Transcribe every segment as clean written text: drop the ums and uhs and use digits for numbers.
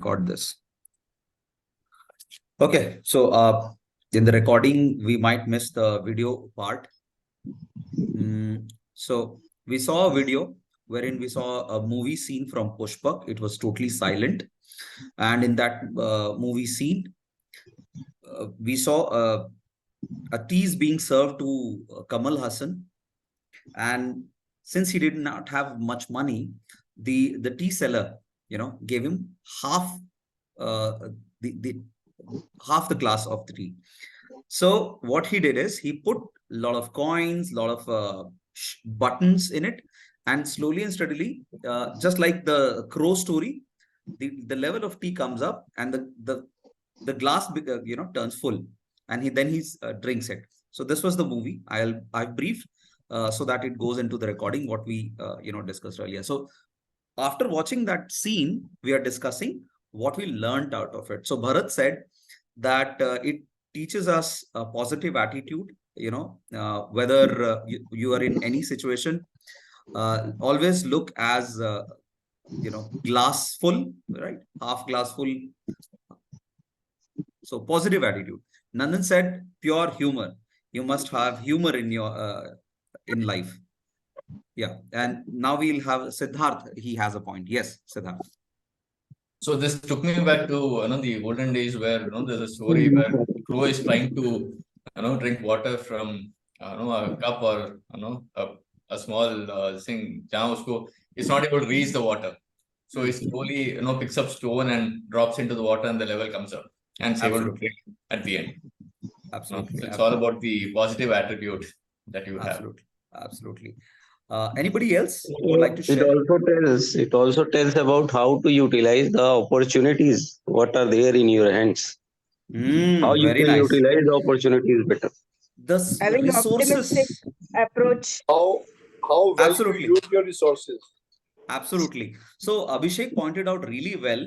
Got this. Okay, so in the recording, we might miss the video part. So we saw a video wherein we saw a movie scene from Pushpak. It was totally silent. And in that movie scene, we saw a tea is being served to Kamal Hassan. And since he did not have much money, the tea seller, gave him half the half the glass of the tea. So what he did is he put a lot of coins, a lot of buttons in it, and slowly and steadily, just like the crow story, the level of tea comes up, and the glass turns full, and he drinks it. So this was the movie. I've briefed so that it goes into the recording what we discussed earlier. So after watching that scene, we are discussing what we learned out of it. So Bharat said that it teaches us a positive attitude, whether you are in any situation, always look as, glass full, right? Half glass full. So positive attitude. Nandan said pure humor. You must have humor in your in life. Yeah. And now we'll have Siddharth. He has a point. Yes, Siddharth. So this took me back to the olden days where there's a story where crow is trying to drink water from a cup or a small thing. It's not able to reach the water. So it slowly picks up stone and drops into the water, and the level comes up, and it's able to drink at the end. Absolutely. So it's all about the positive attitude that you have. Absolutely. Anybody else would like to share? It also tells about how to utilize the opportunities what are there in your hands. How you very can nice. utilize the opportunities better. The Having an optimistic resources. approach. How well Absolutely. you use your resources. Absolutely. So Abhishek pointed out really well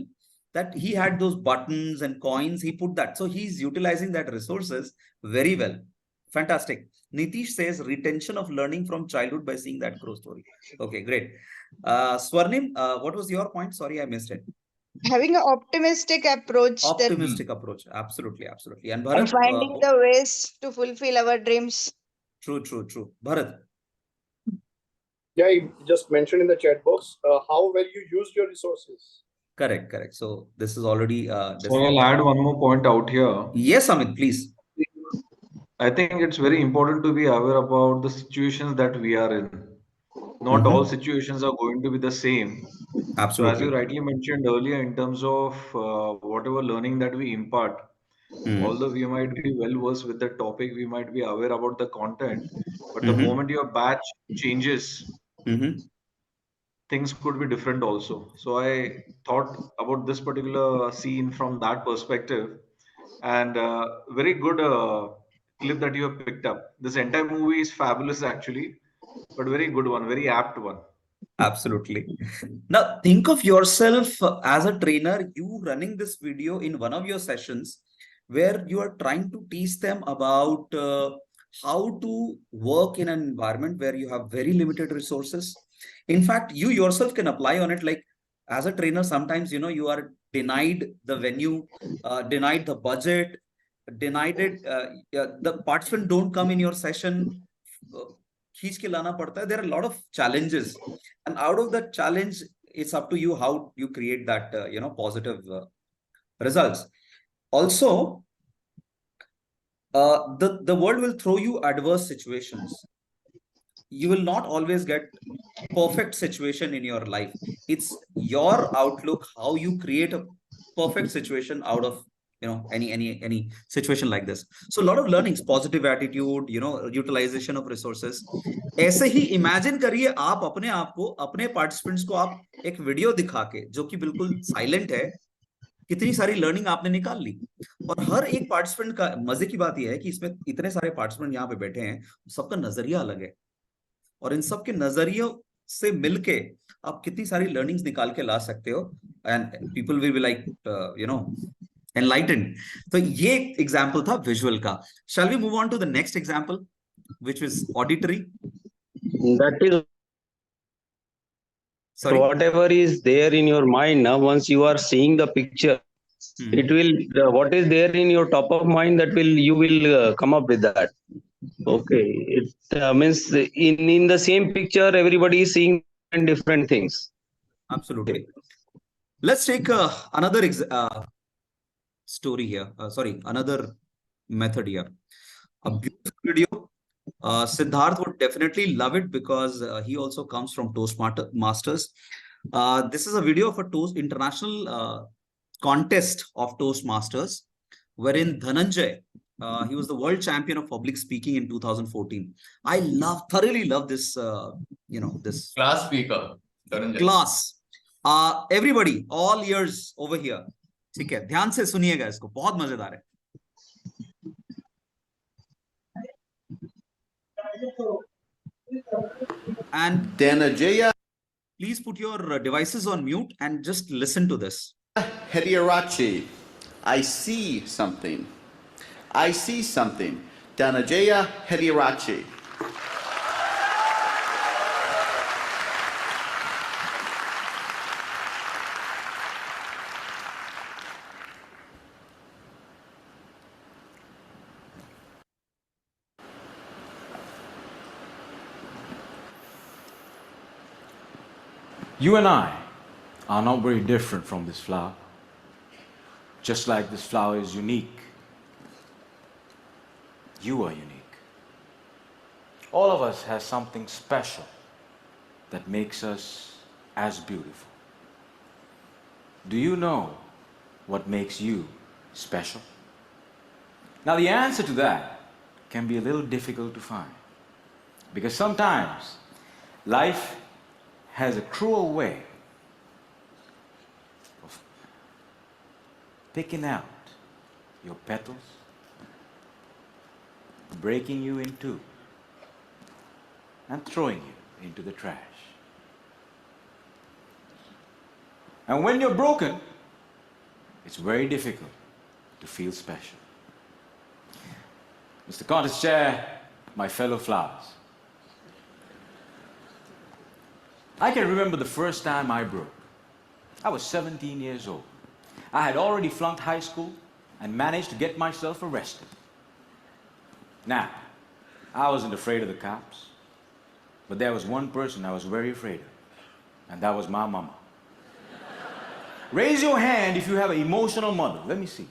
that he had those buttons and coins. He put that. So he's utilizing that resources very well. Fantastic. Nitish says retention of learning from childhood by seeing that crow story. Okay, great. Swarnim, what was your point? Sorry, I missed it. Having an optimistic approach. Optimistic approach. Absolutely, absolutely. And And Bharat, finding the ways to fulfill our dreams. True. Bharat. Yeah, I just mentioned in the chat box how well you use your resources. Correct. So this is already So I'll add one more point out here. Yes, Amit, please. I think it's very important to be aware about the situations that we are in. Not all situations are going to be the same. Absolutely. So as you rightly mentioned earlier, in terms of whatever learning that we impart, although we might be well versed with the topic, we might be aware about the content, but the moment your batch changes, things could be different also. So I thought about this particular scene from that perspective, and very good clip that you have picked up. This entire movie is fabulous actually, but very good one, very apt one. Absolutely. Now think of yourself as a trainer, you running this video in one of your sessions where you are trying to teach them about how to work in an environment where you have very limited resources. In fact, you yourself can apply on it. Like as a trainer, sometimes, you are denied the venue, denied the budget, denied it. The participants don't come in your session. खींच के लाना पड़ता है. There are a lot of challenges, and out of that challenge, it's up to you how you create that positive results. Also, the world will throw you adverse situations. You will not always get perfect situation in your life. It's your outlook, how you create a perfect situation out of any situation like this. So a lot of learnings, positive attitude, utilization of resources. ऐसे ही imagine करिए आप अपने आप को, अपने participants को आप एक वीडियो दिखा के जो कि बिल्कुल साइलेंट है, कितनी सारी लर्निंग आपने निकाल ली. और हर एक पार्टिसिपेंट का मजे की बात यह है कि इसमें इतने सारे पार्टिसिपेंट यहाँ पे बैठे हैं, सबका नजरिया अलग है, और इन सबके नजरियों से मिलके आप कितनी सारी लर्निंग्स निकाल के ला सकते हो, and people will be like enlightened. तो ये एग्जांपल था विजुअल का. Shall we move on to the next example, which is auditory? That is Sorry. whatever is there in your mind now, once you are seeing the picture, Hmm. it will what is there in your top of mind, that will you will come up with that. Okay, it means in the same picture everybody is seeing different things. Absolutely. Let's take another story here. Sorry, another method here. A beautiful video. Siddharth would definitely love it because he also comes from Toastmasters. This is a video of a international contest of Toastmasters, wherein Dhananjay, he was the world champion of public speaking in 2014. I thoroughly love this, this Class speaker, Dhananjay. class. Everybody, all ears over here. ठीक है, ध्यान से सुनिएगा इसको, बहुत मजेदार है. And Dhananjaya please put your devices on mute and just listen to this. Hettiarachchi. I see something. I see something. Dhananjaya Hettiarachchi. You and I are not very different from this flower. Just like this flower is unique, you are unique. All of us has something special that makes us as beautiful. Do you know what makes you special? Now the answer to that can be a little difficult to find, because sometimes life has a cruel way of picking out your petals, breaking you in two, and throwing you into the trash. And when you're broken, it's very difficult to feel special. Mr. Contest Chair, my fellow flowers, I can remember the first time I broke. I was 17 years old. I had already flunked high school and managed to get myself arrested. Now, I wasn't afraid of the cops, but there was one person I was very afraid of, and that was my mama. Raise your hand if you have an emotional mother. Let me see.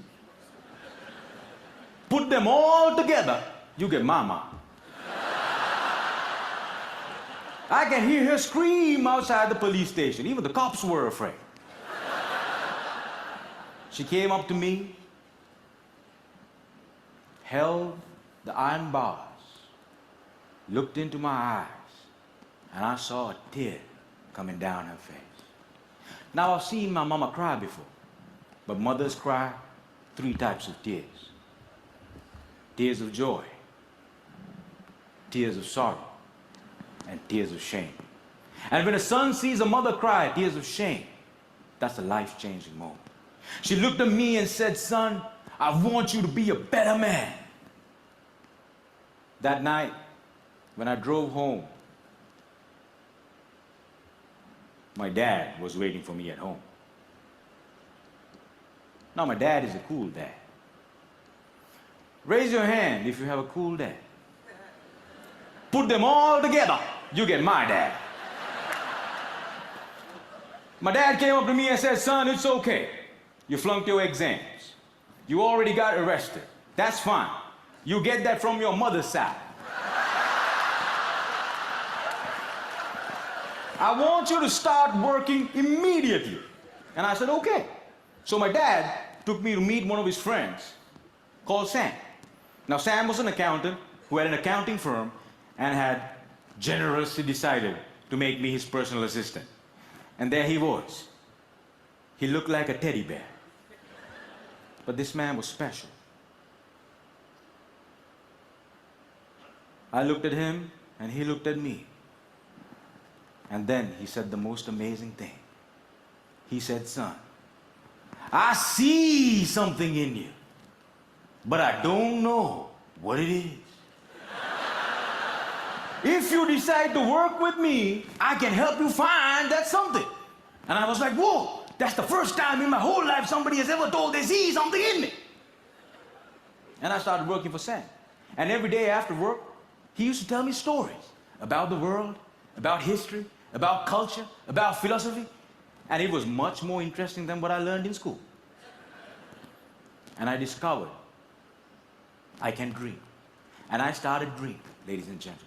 Put them all together, you get mama. I can hear her scream outside the police station. Even the cops were afraid. She came up to me, held the iron bars, looked into my eyes, and I saw a tear coming down her face. Now, I've seen my mama cry before, but mothers cry 3 types of tears. Tears of joy, tears of sorrow, and tears of shame. And when a son sees a mother cry tears of shame, that's a life-changing moment. She looked at me and said, "Son, I want you to be a better man." That night, when I drove home, my dad was waiting for me at home. Now, my dad is a cool dad. Raise your hand if you have a cool dad. Put them all together, you get my dad. My dad came up to me and said, "Son, it's okay. You flunked your exams. You already got arrested. That's fine. You get that from your mother's side. I want you to start working immediately." And I said, "Okay." So my dad took me to meet one of his friends called Sam. Now, Sam was an accountant who had an accounting firm and had generously decided to make me his personal assistant. And there he was. He looked like a teddy bear. But this man was special. I looked at him and he looked at me. And then he said the most amazing thing. He said, "Son, I see something in you, but I don't know what it is." if you decide to work with me, I can help you find that something. And I was like, whoa, that's the first time in my whole life somebody has ever told they see something in me. And I started working for Sam. And every day after work, he used to tell me stories about the world, about history, about culture, about philosophy. And it was much more interesting than what I learned in school. And I discovered I can dream. And I started dreaming, ladies and gentlemen.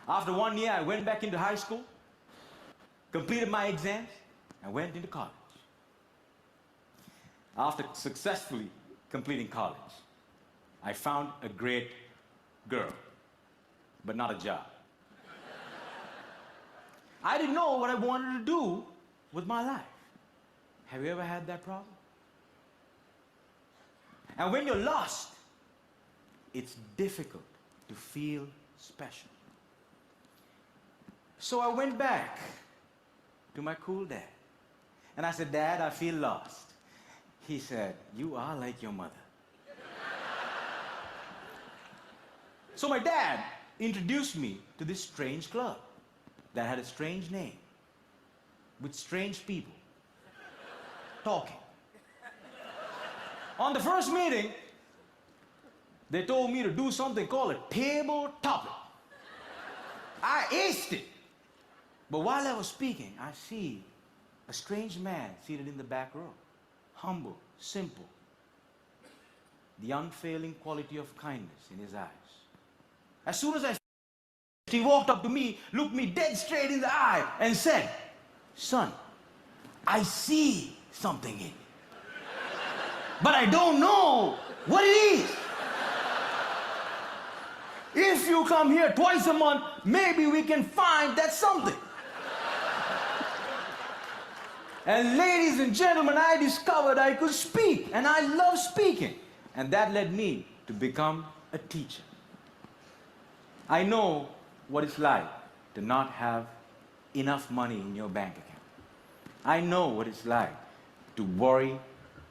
After 1 year, I went back into high school, completed my exams, and went into college. After successfully completing college, I found a great girl, but not a job. I didn't know what I wanted to do with my life. Have you ever had that problem? And when you're lost, it's difficult to feel special. So I went back to my cool dad. And I said, Dad, I feel lost. He said, you are like your mother. So my dad introduced me to this strange club that had a strange name, with strange people talking. On the first meeting, they told me to do something called a table topic. I aced it. But while I was speaking, I see a strange man seated in the back row, humble, simple, the unfailing quality of kindness in his eyes. As soon as he walked up to me, looked me dead straight in the eye, and said, son, I see something in you, but I don't know what it is. If you come here twice a month, maybe we can find that something. And ladies and gentlemen, I discovered I could speak, and I love speaking. And that led me to become a teacher. I know what it's like to not have enough money in your bank account. I know what it's like to worry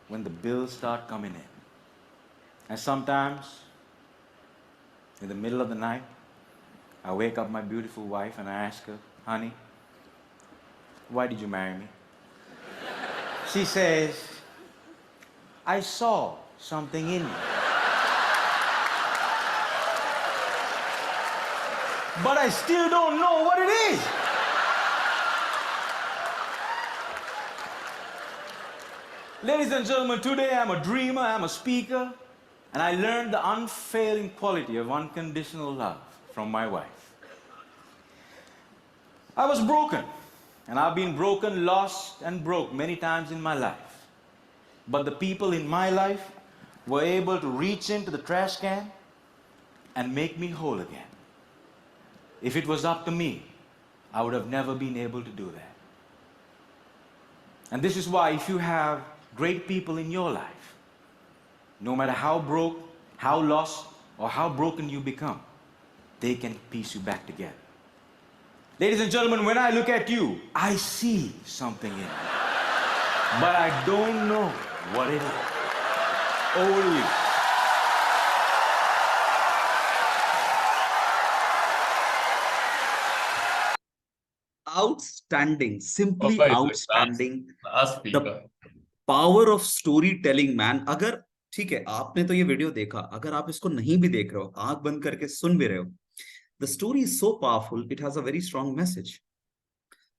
when the bills start coming in. And sometimes, in the middle of the night, I wake up my beautiful wife and I ask her, honey, why did you marry me? She says, I saw something in you. But I still don't know what it is. Ladies and gentlemen, today I'm a dreamer, I'm a speaker, and I learned the unfailing quality of unconditional love from my wife. I was broken, and I've been broken, lost, and broke many times in my life. But the people in my life were able to reach into the trash can and make me whole again. If it was up to me, I would have never been able to do that. And this is why if you have great people in your life, no matter how broke, how lost, or how broken you become, they can piece you back together. Ladies and gentlemen, when I look at you, I see something in you. But I don't know what it is. Over to you. Outstanding, simply Oh, outstanding. last speaker. The power of storytelling, man. अगर ठीक है, आपने तो ये video देखा, अगर आप इसको नहीं भी देख रहे हो, आंख बंद करके सुन भी रहे हो, the story is so powerful. It has a very strong message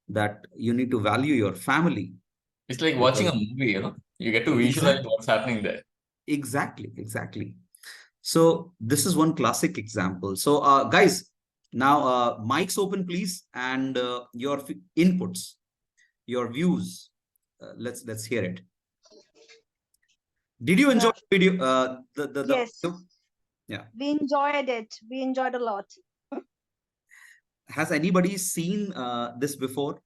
that you need to value your family. It's like watching a movie, you know. You get to visualize what's happening there. Exactly, exactly. So this is one classic example. So guys, now mics open, please, and your inputs, your views. Let's hear it. Did you enjoy the video? Yes. Yeah. We enjoyed it. We enjoyed a lot. Has anybody seen this before?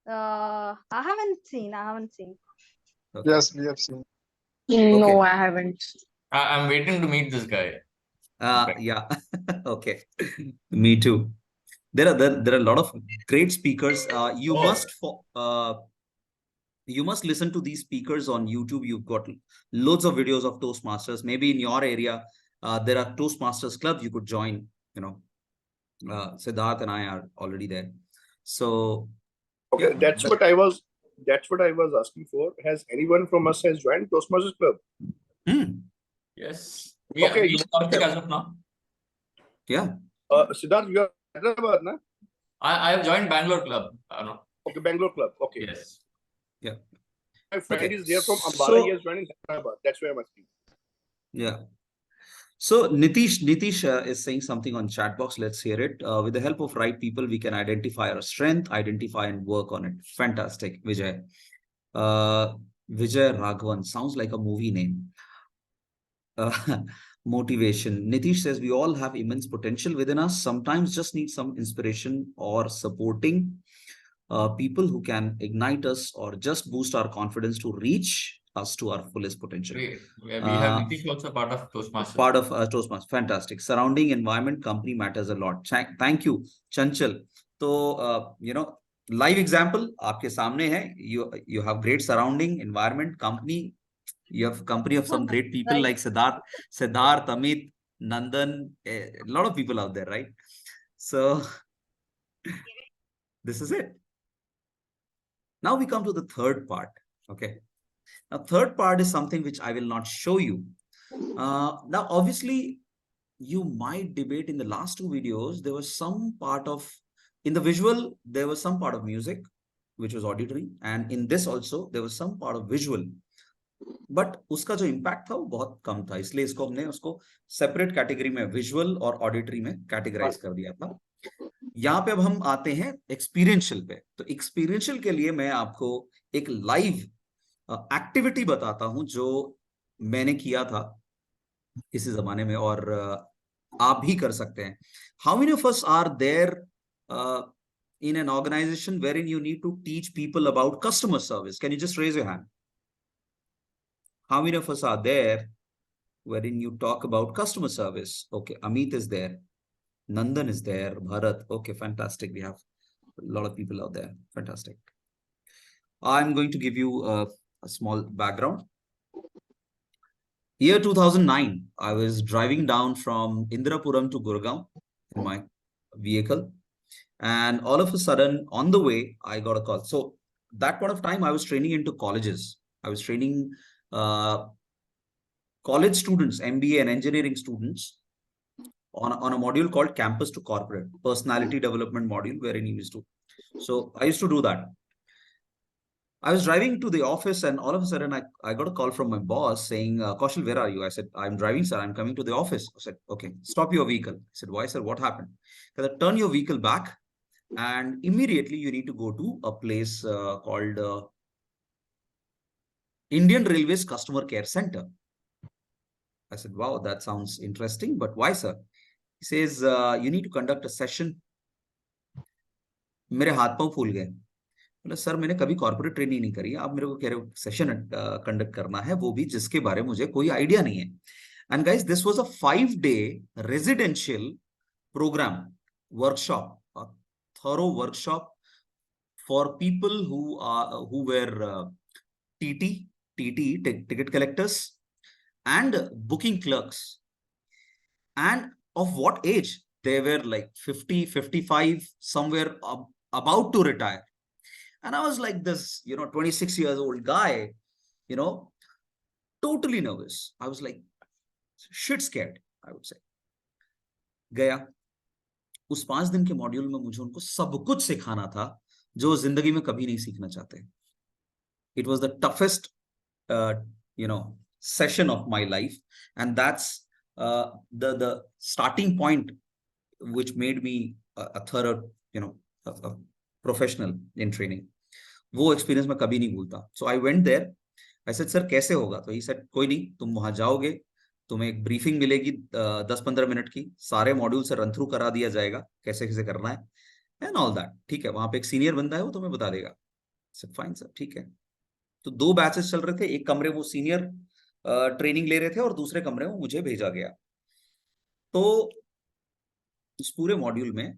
I haven't seen. Okay. Yes, we have seen. No, I haven't. I'm waiting to meet this guy. Yeah. Okay. Me too. There are a lot of great speakers. You must listen to these speakers on YouTube. You've got loads of videos of Toastmasters. Maybe in your area, there are Toastmasters clubs you could join, you know. Siddharth and I are already there. So Okay, yeah, that's what I was asking for. Has anyone from us has joined Toastmasters Club? Yes. Okay, We you- are Karthik as of now. yeah. Siddharth, you are Hyderabad, na? I have joined Bangalore club. No. Okay, Bangalore Club. Okay. Yes. My friend Okay. is there from Ambala. So- He has joined in Hyderabad. That's why I'm asking. Yeah. So Nitish is saying something on chat box. Let's hear it. With the help of right people, we can identify our strength, identify and work on it. Fantastic, Vijay. Vijay Raghavan sounds like a movie name. Motivation. Nitish says we all have immense potential within us. Sometimes just need some inspiration or supporting people who can ignite us or just boost our confidence to reach us to our fullest potential. Great. We have Nitish also part of Toastmasters. Part of Toastmasters. Fantastic. Surrounding environment, company matters a lot. Thank you, Chanchal. So, live example आपके सामने है. You have great surrounding environment, company. You have company of some great people Right. like Siddharth, Amit, Nandan, a lot of people out there, right? So this is it. Now we come to the third part. Okay. Now, third part is something which I will not show you. Now, obviously, you might debate in the last two videos, there was some part of, in the visual, there was some part of music, which was auditory. And in this also, there was some part of visual. But उसका जो impact था वो बहुत कम था, इसलिए इसको हमने उसको सेपरेट कैटेगरी में विजुअल और ऑडिटरी में कैटेगराइज कर दिया था. यहाँ पे अब हम आते हैं एक्सपीरियंशियल पे. तो एक्सपीरियंशियल के लिए मैं आपको एक लाइव एक्टिविटी बताता हूं जो मैंने किया था इसी जमाने में और आप भी कर सकते हैं. How many of us are there in an organization wherein you need to teach people about customer service? Can you just raise your hand? How many of us are there wherein you talk about customer service? Okay, Amit is there. Nandan is there. Bharat. Okay, fantastic. We have a lot of people out there. Fantastic. I'm going to give you a small background. Year 2009, I was driving down from Indirapuram to Gurgaon in my vehicle. And all of a sudden, on the way, I got a call. So that point of time, I was training into colleges. I was training college students, MBA and engineering students on a module called Campus to Corporate, personality development module, wherein you used to. So I used to do that. I was driving to the office and all of a sudden I got a call from my boss saying, Kaushal, where are you? I said, I'm driving, sir. I'm coming to the office. I said, okay, stop your vehicle. I said, why, sir? What happened? I said, turn your vehicle back and immediately you need to go to a place called Indian Railways Customer Care Center. I said, wow, that sounds interesting, but why, sir? He says, you need to conduct a session. मेरे हाथ पांव फूल गए. बोला sir मैंने कभी corporate training नहीं करी, आप मेरे को कह रहे हो सेशन कंडक्ट करना है, वो भी जिसके बारे में मुझे कोई आइडिया नहीं है. And guys, this was a 5-day residential programme, workshop, a thorough workshop for people who were TT, ticket collectors, and booking clerks. And of what age? They were like 50, 55, somewhere about to retire. And I was like this, 26 years old guy, totally nervous. I was like shit scared, I would say. गया उस 5 दिन के module में मुझे उनको सब कुछ सिखाना था जो जिंदगी में कभी नहीं सीखना चाहते. It was the toughest, session of my life, and that's the starting point, which made me a thorough, a professional in training. वो एक्सपीरियंस मैं कभी नहीं भूलता. So I went there. I said, sir, कैसे होगा? तो he said, कोई नहीं, तुम वहां जाओगे, तुम्हें एक ब्रीफिंग मिलेगी 10-15 मिनट की, सारे मॉड्यूल से रन थ्रू करा दिया जाएगा कैसे कैसे करना है एंड ऑल दैट. ठीक है, वहां पे एक सीनियर बंदा है, वो तुम्हें बता देगा. फाइन सर, ठीक है. तो 2 बैचेस चल रहे थे. एक कमरे वो सीनियर ट्रेनिंग ले रहे थे और दूसरे कमरे में मुझे भेजा गया. तो इस पूरे मॉड्यूल में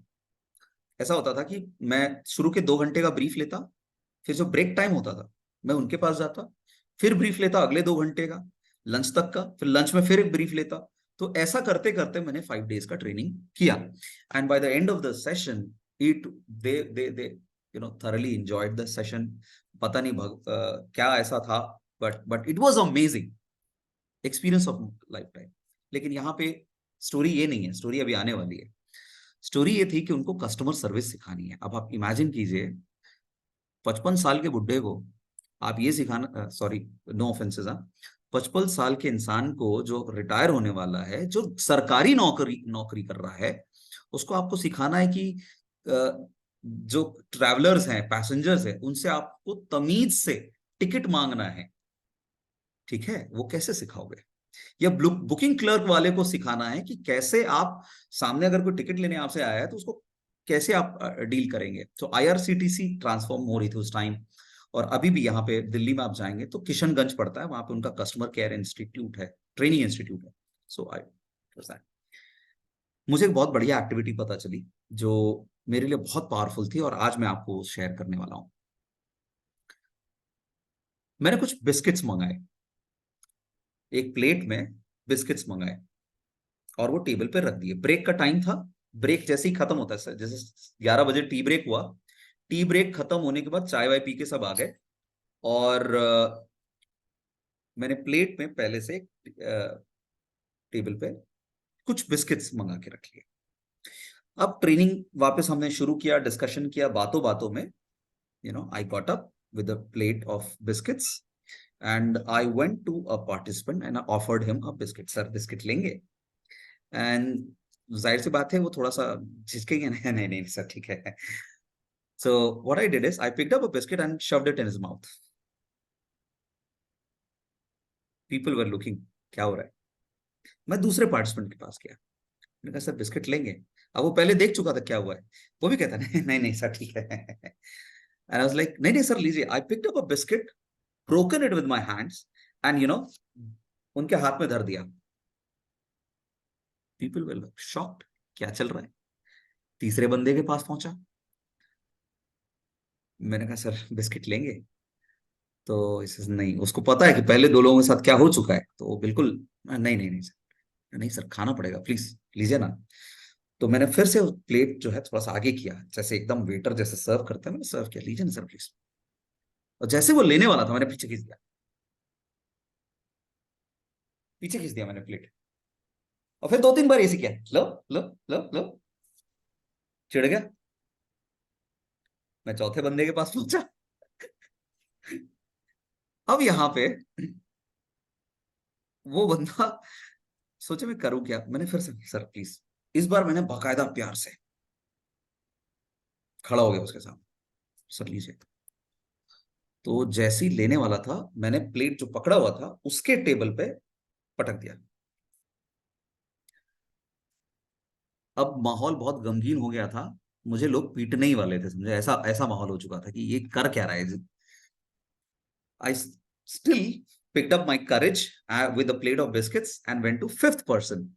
ऐसा होता था कि मैं शुरू के 2 घंटे का ब्रीफ लेता, फिर जो ब्रेक टाइम होता था मैं उनके पास जाता, फिर ब्रीफ लेता अगले 2 घंटे का लंच तक का, फिर लंच में फिर एक ब्रीफ लेता, तो ऐसा करते करते मैंने 5 डेज का ट्रेनिंग किया and by the end of the session it they you know thoroughly enjoyed the session. पता नहीं क्या ऐसा था, but it was amazing experience of life time. लेकिन यहाँ पे स्टोरी ये नहीं है, स्टोरी अभी आने वाली है. स्टोरी ये थी कि उनको कस्टमर सर्विस सिखानी है. अब आप इमेजिन कीजिए 55 साल के बुड्ढे को आप ये सिखाना, सॉरी नो ऑफेंसेस, 55 साल के इंसान को जो रिटायर होने वाला है, जो सरकारी नौकरी कर रहा है, उसको आपको सिखाना है कि जो ट्रैवलर्स हैं, पैसेंजर्स हैं, उनसे आपको तमीज से टिकट मांगना है. ठीक है, वो कैसे सिखाओगे? या बुकिंग क्लर्क वाले को सिखाना है कि कैसे आप सामने अगर कोई टिकट लेने आपसे आया है तो उसको कैसे आप डील करेंगे. तो IRCTC ट्रांसफॉर्म हो रही थी उस टाइम, और अभी भी यहाँ पे दिल्ली में आप जाएंगे तो किशनगंज पड़ता है, वहां पे उनका कस्टमर केयर इंस्टीट्यूट है, ट्रेनिंग इंस्टीट्यूट है. सो आई मुझे एक बहुत बढ़िया एक्टिविटी पता चली जो मेरे लिए बहुत पावरफुल थी और आज मैं आपको शेयर करने वाला हूं. मैंने कुछ बिस्किट्स मंगाए, एक प्लेट में बिस्किट्स मंगाए और वो टेबल पे रख दिए. ब्रेक का टाइम था, ब्रेक जैसे ही खत्म होता है, सर जैसे 11 बजे टी ब्रेक हुआ, टी ब्रेक खत्म होने के बाद चाय वाय पी के सब आ गए और मैंने प्लेट में पहले से टेबल पे कुछ बिस्किट्स मंगा के रख लिए. अब ट्रेनिंग वापस हमने शुरू किया, डिस्कशन किया, बातों बातों में you know I got up with a plate of biscuits and I went to a participant and I offered him a biscuit. Sir biscuit लेंगे? एंड जाहिर सी बात है वो थोड़ा सा झिझकेंगे, नहीं नहीं नहीं सर ठीक है. So what I did is I picked up a biscuit and shoved it in his mouth. People were looking, क्या हो रहा है? मैं दूसरे पार्टिसिपेंट के पास गया, मैंने कहा सर बिस्किट लेंगे? अब वो पहले देख चुका था क्या हुआ है, वो भी कहता नहीं नहीं नहीं सर ठीक है. And I was like नहीं नहीं सर लीजिए. I picked up a biscuit, broken it with my hands and you know उनके हाथ में धर दिया. People were shocked, क्या चल रहा है? तीसरे बंदे के पास पहुंचा, मैंने कहा सर बिस्किट लेंगे? तो इसे नहीं, उसको पता है कि पहले 2 लोगों के साथ क्या हो चुका है, तो वो बिल्कुल नहीं नहीं नहीं सर, नहीं सर खाना पड़ेगा प्लीज लीजिए ना. तो मैंने फिर से प्लेट जो है थोड़ा सा आगे किया, जैसे एकदम वेटर जैसे सर्व करते हैं, मैंने सर्व किया, लीजिए ना सर प्लीज. और जैसे वो लेने वाला था मैंने पीछे खींच दिया, पीछे खींच दिया मैंने प्लेट, और फिर 2-3 बार ऐसे किया, लो लो लो लो. चिढ़ गया, मैं चौथे बंदे के पास पहुंचा. अब यहां पे वो बंदा सोचे मैं करूं क्या. मैंने फिर से सर प्लीज, इस बार मैंने बाकायदा प्यार से खड़ा हो गया उसके साथ, सर लीजिए. तो जैसे ही लेने वाला था मैंने प्लेट जो पकड़ा हुआ था उसके टेबल पे पटक दिया. अब माहौल बहुत गमगीन हो गया था, मुझे लोग पीटने ही वाले थे, समझे, ऐसा ऐसा माहौल हो चुका था कि ये कर क्या रहा है. I still picked up my courage with a plate of biscuits and went to 5th person.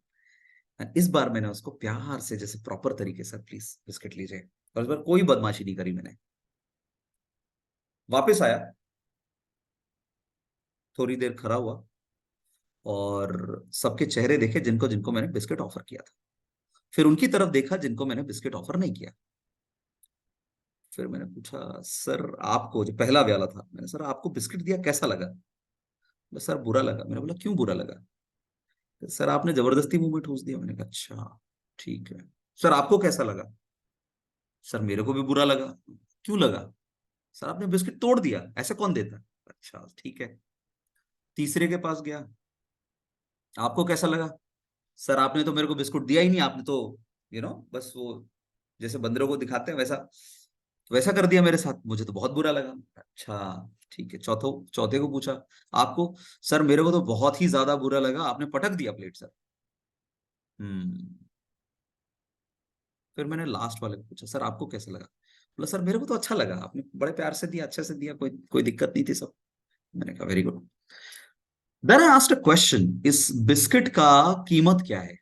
And इस बार मैंने उसको प्यार से जैसे प्रॉपर तरीके से प्लीज बिस्किट लीजिए, और इस बार कोई बदमाशी नहीं करी मैंने. वापस आया, थोड़ी देर खड़ा हुआ और सबके चेहरे देखे जिनको जिनको मैंने बिस्किट ऑफर किया था, फिर उनकी तरफ देखा जिनको मैंने बिस्किट ऑफर नहीं किया. फिर मैंने पूछा सर आपको, जो पहला वाला था, मैंने सर आपको बिस्किट दिया कैसा लगा? बोला सर बुरा लगा. मैंने बोला क्यों बुरा लगा? सर आपने जबरदस्ती मुंह में ठूस दिया. मैंने कहा अच्छा ठीक है. सर आपको कैसा लगा? सर मेरे को भी बुरा लगा. क्यों लगा? सर आपने बिस्किट तोड़ दिया, ऐसे कौन देता? अच्छा ठीक है. तीसरे के पास गया, आपको कैसा लगा? सर आपने तो मेरे को बिस्कुट दिया ही नहीं, आपने तो बस वो जैसे बंदरों को दिखाते हैं वैसा वैसा कर दिया मेरे साथ, मुझे तो बहुत बुरा लगा. अच्छा ठीक है. चौथे को पूछा आपको? सर मेरे को तो बहुत ही ज्यादा बुरा लगा, आपने पटक दिया प्लेट सर. फिर मैंने लास्ट वाले को पूछा सर आपको कैसा लगा? बोला सर मेरे को तो अच्छा लगा, आपने बड़े प्यार से दिया, अच्छे से दिया, कोई दिक्कत नहीं थी सब. मैंने कहा very good. Then I asked a question, इस बिस्किट का कीमत क्या है?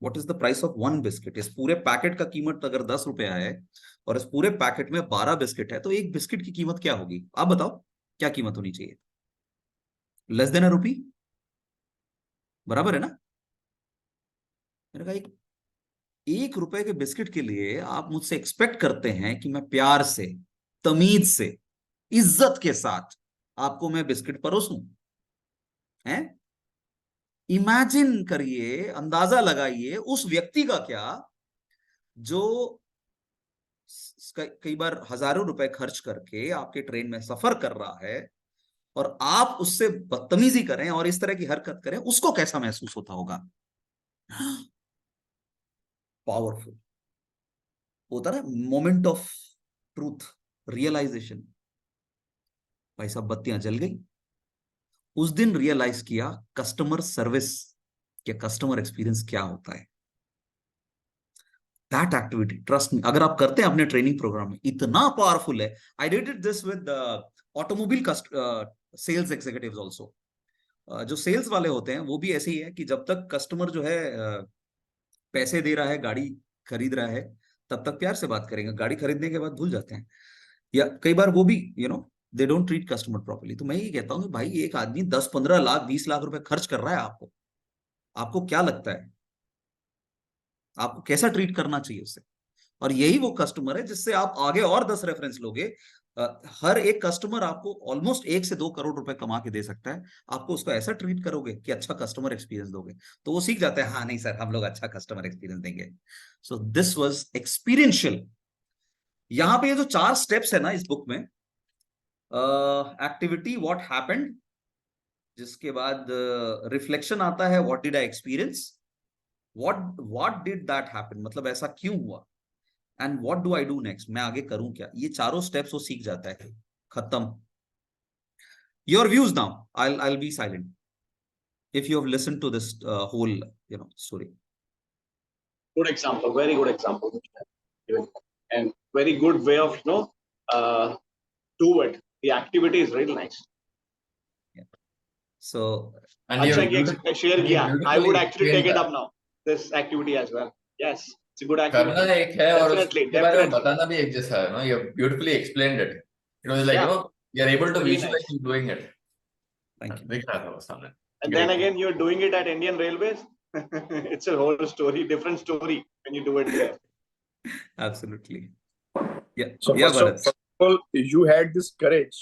What is the price of 1 biscuit? इस पूरे पैकेट का कीमत अगर 10 रुपया है और इस पूरे पैकेट में 12 बिस्किट है, तो एक बिस्किट की कीमत क्या होगी? आप बताओ क्या कीमत होनी चाहिए? लेस देन ₹1, बराबर है ना? मैंने कहा एक रुपए के बिस्किट के लिए आप मुझसे एक्सपेक्ट करते हैं कि मैं प्यार से, तमीज से, इज्जत के साथ आपको मैं बिस्किट परोसूं? हैं? इमेजिन करिए, अंदाजा लगाइए उस व्यक्ति का क्या जो कई बार हजारों रुपए खर्च करके आपके ट्रेन में सफर कर रहा है, और आप उससे बदतमीजी करें और इस तरह की हरकत करें, उसको कैसा महसूस होता होगा? पावरफुल होता है मोमेंट ऑफ ट्रूथ, रियलाइजेशन। भाई साहब बत्तियां जल गई। उस दिन रियलाइज किया कस्टमर सर्विस या कस्टमर एक्सपीरियंस क्या होता है। दैट एक्टिविटी, ट्रस्ट मी, अगर आप करते हैं अपने ट्रेनिंग प्रोग्राम में, इतना पावरफुल है। I did it this with automobile sales executives also. जो सेल्स वाले होते हैं वो भी ऐसे ही है कि जब तक कस्टमर जो है पैसे दे रहा है, गाड़ी खरीद रहा है, तब तक प्यार से बात करेंगे, गाड़ी खरीदने के बाद भूल जाते हैं। या कई बार वो भी they don't treat customer properly. तो मैं ये कहता हूँ कि भाई एक आदमी 10-15 लाख 20 लाख रुपए खर्च कर रहा है, आपको क्या लगता है आपको कैसा ट्रीट करना चाहिए उससे? और यही वो कस्टमर है जिससे आप आगे और 10 रेफरेंस लोगे। हर एक कस्टमर आपको ऑलमोस्ट 1 से 2 करोड़ रुपए कमा के दे सकता है। आपको उसको ऐसा ट्रीट करोगे कि अच्छा कस्टमर एक्सपीरियंस दोगे, तो वो सीख जाता है, हाँ नहीं सर, हम लोग अच्छा कस्टमर एक्सपीरियंस देंगे। So this was experiential. यहां पे ये जो 4 स्टेप्स है ना इस बुक में, एक्टिविटी, व्हाट हैपेंड, जिसके बाद रिफ्लेक्शन आता है, what did I experience, what did that happen, मतलब ऐसा क्यों हुआ, and what do I do next, मैं आगे करूं क्या। ये चारों स्टेप्स वो सीख जाता है। खत्म। Your views now, I'll be silent if you have listened to this whole story. Good example, very good example, and very good way of do it. The activity is really nice. So And you अच्छा कि share किया. I would actually take it up. up now. This activity as well. Yes, it's a good activity. करना एक है और Definitely, उसके बारे में definitely. बताना भी एक जैसा है, you have beautifully explained it. It was like, Yeah. you are able to Really visualize you doing it. thank you. दिख रहा था वो सामने. And Great. then again, you're doing it at Indian Railways. It's a whole story, different story when you do it there. Absolutely. Yeah. So Yeah, first of Bharat. all, you had this courage.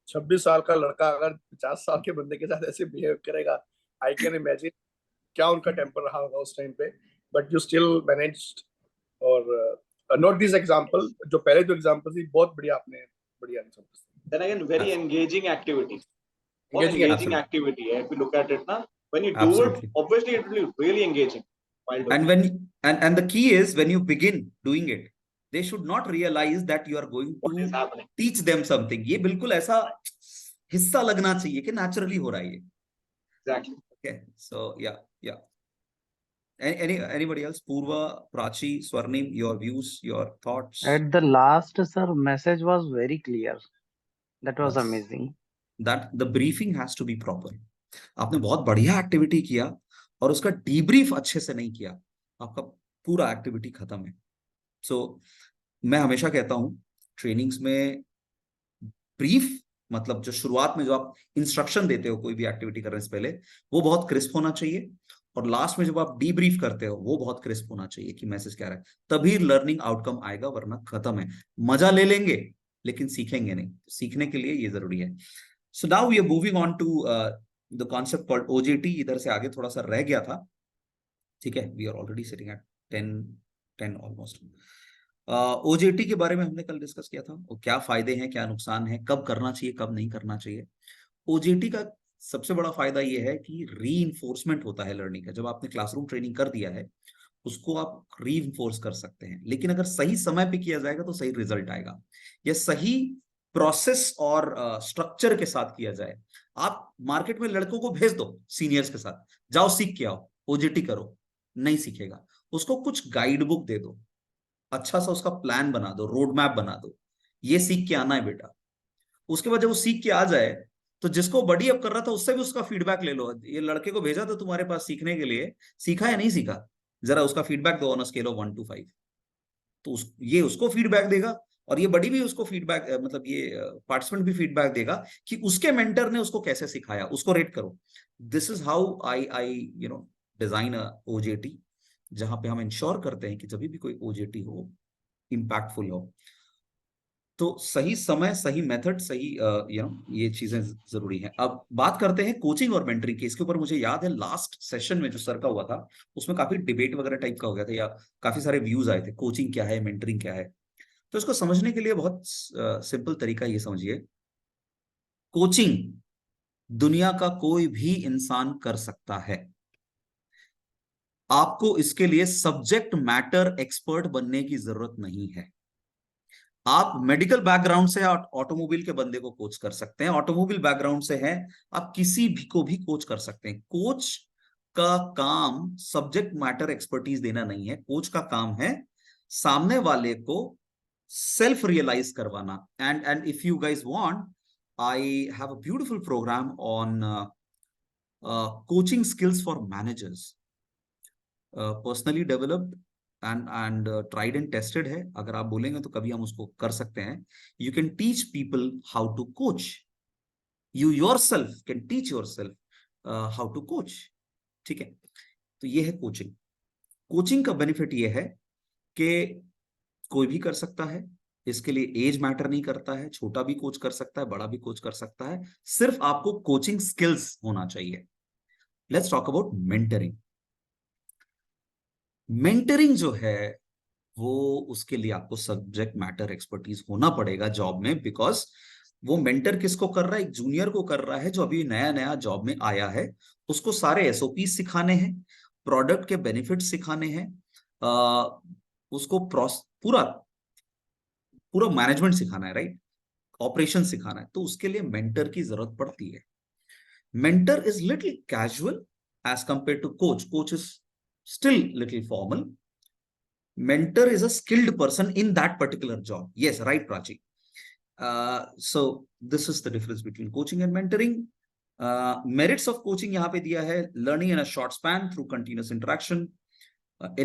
26 साल का लड़का अगर 50 साल के बंदे के साथ ऐसे बिहेव करेगा, I can imagine क्या उनका टेम्पर रहा होगा उस टाइम पे, but you still managed. और not this example, जो पहले जो example थी बहुत बढ़िया, आपने बढ़िया example. Then again, very engaging activity. Engaging activity. If you look at it now, when you do Absolutely. it, obviously it will be really engaging. And and the key is when you begin doing it, they should not realize that you are going What is to happening? teach them something. ये बिल्कुल ऐसा हिस्सा लगना चाहिए कि naturally हो रहा है ये. Exactly. Okay. So yeah. Anybody else? Purva, Prachi, Swarnim, your views, your thoughts. At the last, sir, message was very clear. That was Yes. amazing. That the briefing has to be proper. आपने बहुत बढ़िया activity किया और उसका debrief अच्छे से नहीं किया, आपका पूरा एक्टिविटी खत्म है। सो मैं हमेशा कहता हूं ट्रेनिंग्स में ब्रीफ, मतलब जो शुरुआत में जो आप इंस्ट्रक्शन देते हो कोई भी एक्टिविटी करने से पहले, वो बहुत क्रिस्प होना चाहिए, और लास्ट में जब आप डीब्रीफ करते हो वो बहुत क्रिस्प होना चाहिए कि मैसेज क्या रहा है, तभी लर्निंग आउटकम आएगा, वरना खत्म है। मजा ले लेंगे लेकिन सीखेंगे नहीं। सीखने के लिए ये जरूरी है। So now we are moving on to the concept called OJT. इधर से आगे थोड़ा सा रह गया था, ठीक है। We are already sitting at 10 almost. OJT के बारे में हमने कल डिस्कस किया था, और क्या फायदे हैं क्या नुकसान है, कब करना चाहिए कब नहीं करना चाहिए। ओजेटी का सबसे बड़ा फायदा यह है कि रीइंफोर्समेंट होता है लर्निंग का। जब आपने क्लासरूम ट्रेनिंग कर दिया है उसको आप रीइंफोर्स कर सकते हैं, लेकिन अगर सही समय पे किया जाएगा तो सही रिजल्ट आएगा। या सही प्रोसेस और स्ट्रक्चर के साथ किया जाए। आप मार्केट में लड़कों को भेज दो सीनियर्स के साथ, जाओ सीख के आओ, ओजेटी करो, नहीं सीखेगा। उसको कुछ गाइड बुक दे दो, अच्छा सा उसका प्लान बना दो, रोड मैप बना दो, ये सीख के आना है बेटा। उसके बाद जब वो सीख के आ जाए तो जिसको बडी अप कर रहा था उससे भी उसका फीडबैक ले लो। ये लड़के को भेजा था तुम्हारे पास सीखने के लिए, सीखा या नहीं सीखा, जरा उसका फीडबैक दो on a scale of 1 to 5। तो ये उसको फीडबैक देगा, और ये बड़ी भी उसको फीडबैक, मतलब ये पार्टिसिपेंट भी फीडबैक देगा कि उसके मेंटर ने उसको कैसे सिखाया, उसको रेट करो। This is how I design a OJT. जहां पे हम इंश्योर करते हैं कि जब भी कोई ओजेटी हो, इम्पैक्टफुल हो, तो सही समय, सही मेथड, सही ये चीजें जरूरी हैं। अब बात करते हैं कोचिंग और मेंटरिंग की। इसके ऊपर मुझे याद है लास्ट सेशन में जो सर का हुआ था, उसमें काफी डिबेट वगैरह टाइप का हो गया था, या काफी सारे व्यूज आए थे, कोचिंग क्या है, मेंटरिंग क्या है। तो इसको समझने के लिए बहुत सिंपल तरीका ये समझिए, कोचिंग दुनिया का कोई भी इंसान कर सकता है। आपको इसके लिए सब्जेक्ट मैटर एक्सपर्ट बनने की जरूरत नहीं है। आप मेडिकल बैकग्राउंड से ऑटोमोबाइल के बंदे को कोच कर सकते हैं, ऑटोमोबाइल बैकग्राउंड से है, आप किसी भी को भी कोच कर सकते हैं। कोच का काम सब्जेक्ट मैटर एक्सपर्टीज देना नहीं है, कोच का काम है सामने वाले को सेल्फ रियलाइज करवाना। And if you guys want, I have a beautiful programme on coaching skills for managers, personally developed and tried and tested है। अगर आप बोलेंगे तो कभी हम उसको कर सकते हैं। You can teach people how to coach, you yourself can teach yourself how to coach. ठीक है, तो ये है कोचिंग। कोचिंग का बेनिफिट ये है कि कोई भी कर सकता है, इसके लिए एज मैटर नहीं करता है, छोटा भी कोच कर सकता है, बड़ा भी कोच कर सकता है, सिर्फ आपको कोचिंग स्किल्स होना चाहिए। Let's talk about mentoring. Mentoring जो है वो, उसके लिए आपको सब्जेक्ट मैटर एक्सपर्टीज होना पड़ेगा जॉब में, बिकॉज वो मेंटर किसको कर रहा है? एक जूनियर को कर रहा है जो अभी नया नया जॉब में आया है। उसको सारे एसओपी सिखाने हैं, प्रोडक्ट के बेनिफिट सिखाने हैं, उसको पूरा पूरा मैनेजमेंट सिखाना है, राइट, ऑपरेशन सिखाना है। तो उसके लिए मेंटर की जरूरत पड़ती है। Mentor is little casual as compare to coach. Coach is still little formal. Mentor is a skilled person in that particular job. Yes, right, Prachi. So this is the difference between coaching and mentoring. Merits of coaching यहाँ पे दिया है: learning in a short span through continuous interaction,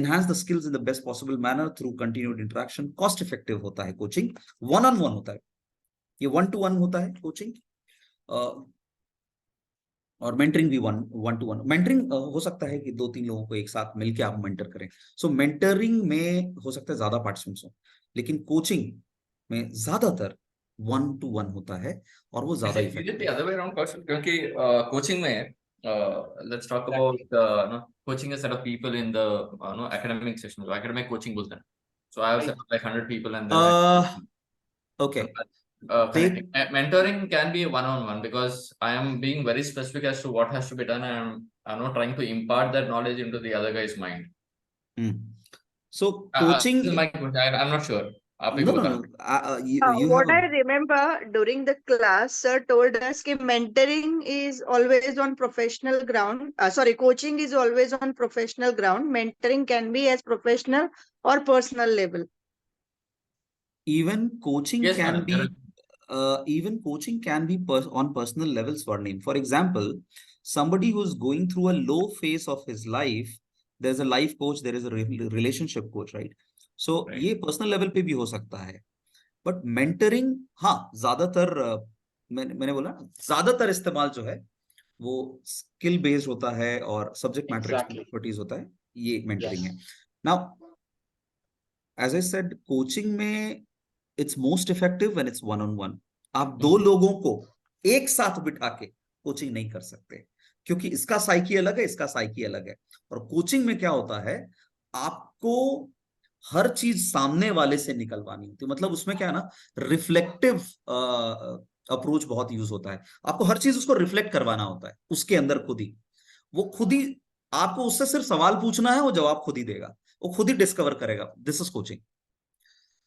enhance the skills in the best possible manner through continued interaction, cost effective होता है coaching, one on one होता है, ये one to one होता है coaching, और मेंटरिंग भी वन टू वन। मेंटरिंग हो सकता है कि 2-3 लोगों को एक साथ मिलकर आप मेंटर करें। सो मेंटरिंग में हो सकता है ज्यादा पार्टिसिपेंट्स हो, लेकिन कोचिंग में ज्यादातर 1-to-1 होता है और वो ज्यादा इफेक्टिव। क्योंकि कोचिंग में let's talk about coaching a set of people in the academic session, so academic coaching बोलते हैं. So I have set up like 100 people and okay. Mentoring can be one-on-one because I am being very specific as to what has to be done, and I'm not trying to impart that knowledge into the other guy's mind. So coaching, I'm not sure. no. What I remember during the class, sir told us that mentoring is always on professional ground. Coaching is always on professional ground. Mentoring can be as professional or personal level. Even coaching Yes, can madam. be on personal levels, Swarnim. For example, somebody who's going through a low phase of his life, there's a life coach, there is a relationship coach, right? So ये personal level पे भी हो सकता है। But mentoring, हाँ, ज्यादातर मैंने बोला ज्यादातर इस्तेमाल जो है वो स्किल बेस्ड होता है और सब्जेक्ट मैटर एक्सपर्टीज होता है, ये मेंटरिंग है। Now as I said, coaching में it's most effective when it's one on one. आप 2 लोगों को एक साथ बिठा के कोचिंग नहीं कर सकते, क्योंकि इसका साइकी अलग है, इसका साइकी अलग है। और कोचिंग में क्या होता है, आपको हर चीज सामने वाले से निकलवानी होती है। मतलब उसमें क्या है ना, रिफ्लेक्टिव अप्रोच बहुत यूज होता है। आपको हर चीज उसको रिफ्लेक्ट करवाना होता है उसके अंदर खुद ही। वो खुद ही, आपको उससे सिर्फ सवाल पूछना है, वो जवाब खुद ही देगा, वो खुद ही डिस्कवर करेगा। This is coaching.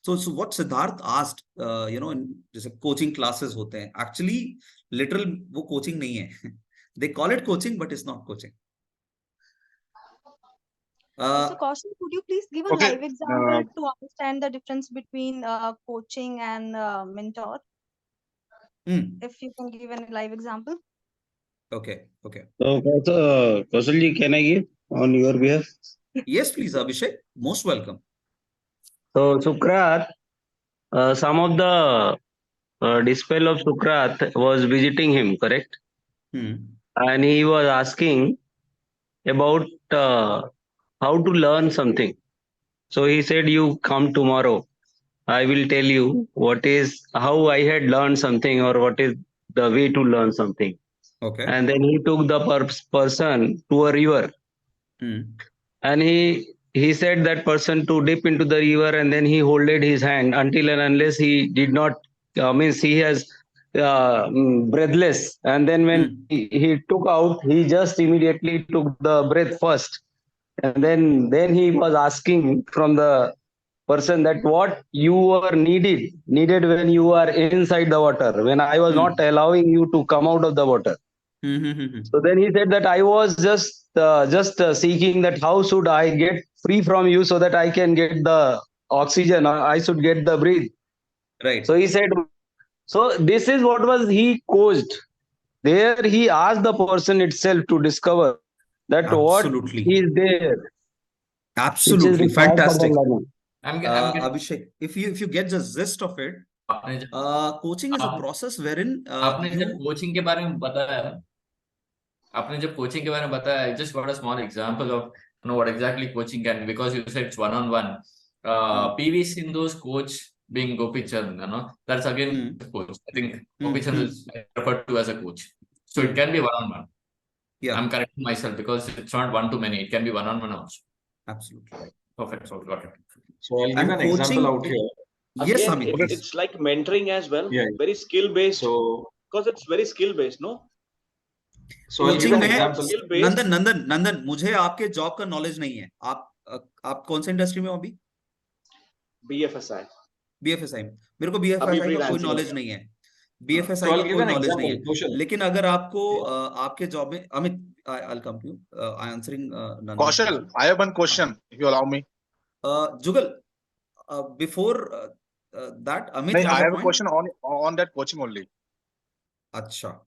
So what Siddharth asked, जैसे कोचिंग क्लासेस होते हैं, एक्चुअली लिटरल वो कोचिंग नहीं है। They call it coaching, but it's not coaching. So, Kaushal, could you please give a live example to understand the difference between coaching and mentor? If you can give a live example. Okay. So, Kaushal ji, can I give on your behalf? Yes, please, Abhishek. Most welcome. So, Sukrat, some of the disciple of Sukrat was visiting him, correct? And he was asking about how to learn something. So he said, you come tomorrow. I will tell you how I had learned something or what is the way to learn something. Okay. And then he took the person to a river. And he said that person to dip into the river, and then he holded his hand until and unless he did not means he has breathless, and then when he took out, he just immediately took the breath first, and then he was asking from the person that what you were needed when you are inside the water, when I was not allowing you to come out of the water. So then he said that I was just seeking that how should I get free from you so that I can get the oxygen, or I should get the breathe. Right. So he said, so this is what was he coached. There he asked the person itself to discover that Absolutely. what is there. Absolutely. required for the Fantastic. learning. I'm getting Abhishek, if you get the gist of it, आपने जब coaching is a आप- process wherein आपने जब you coaching के बारे में बताया, I just got a small example of what exactly coaching can, because you said it's one-on-one. PV Sindhu's coach being Gopi Chand, that's again a coach. I think Gopi Chand is referred to as a coach. So it can be one-on-one. Yeah. I'm correcting myself because it's not one to many. It can be one-on-one also. Absolutely. Perfect. So got it. So I'll give And an example coaching- out here. Yes, Again, Amit, please. it's like mentoring as well. Yeah. Very skill based, So because it's very skill based, no? I'll give coaching an में example. Skill based. नंदन मुझे आपके job का knowledge नहीं है. आप कौन से industry में हो अभी? BFSI. BFSI. मेरे को अभी BFSI का कोई freelancing नॉलेज हो नहीं है. BFSI So I'll का give कोई an नॉलेज नहीं example. है. Kaushal. लेकिन अगर आपको आपके जॉब में Amit, I'll come to you. I'm answering Nandan. Kaushal, I have one question, if you allow me. Jugal, before that, Amit No, has I have a point. question on that coaching only. Acha.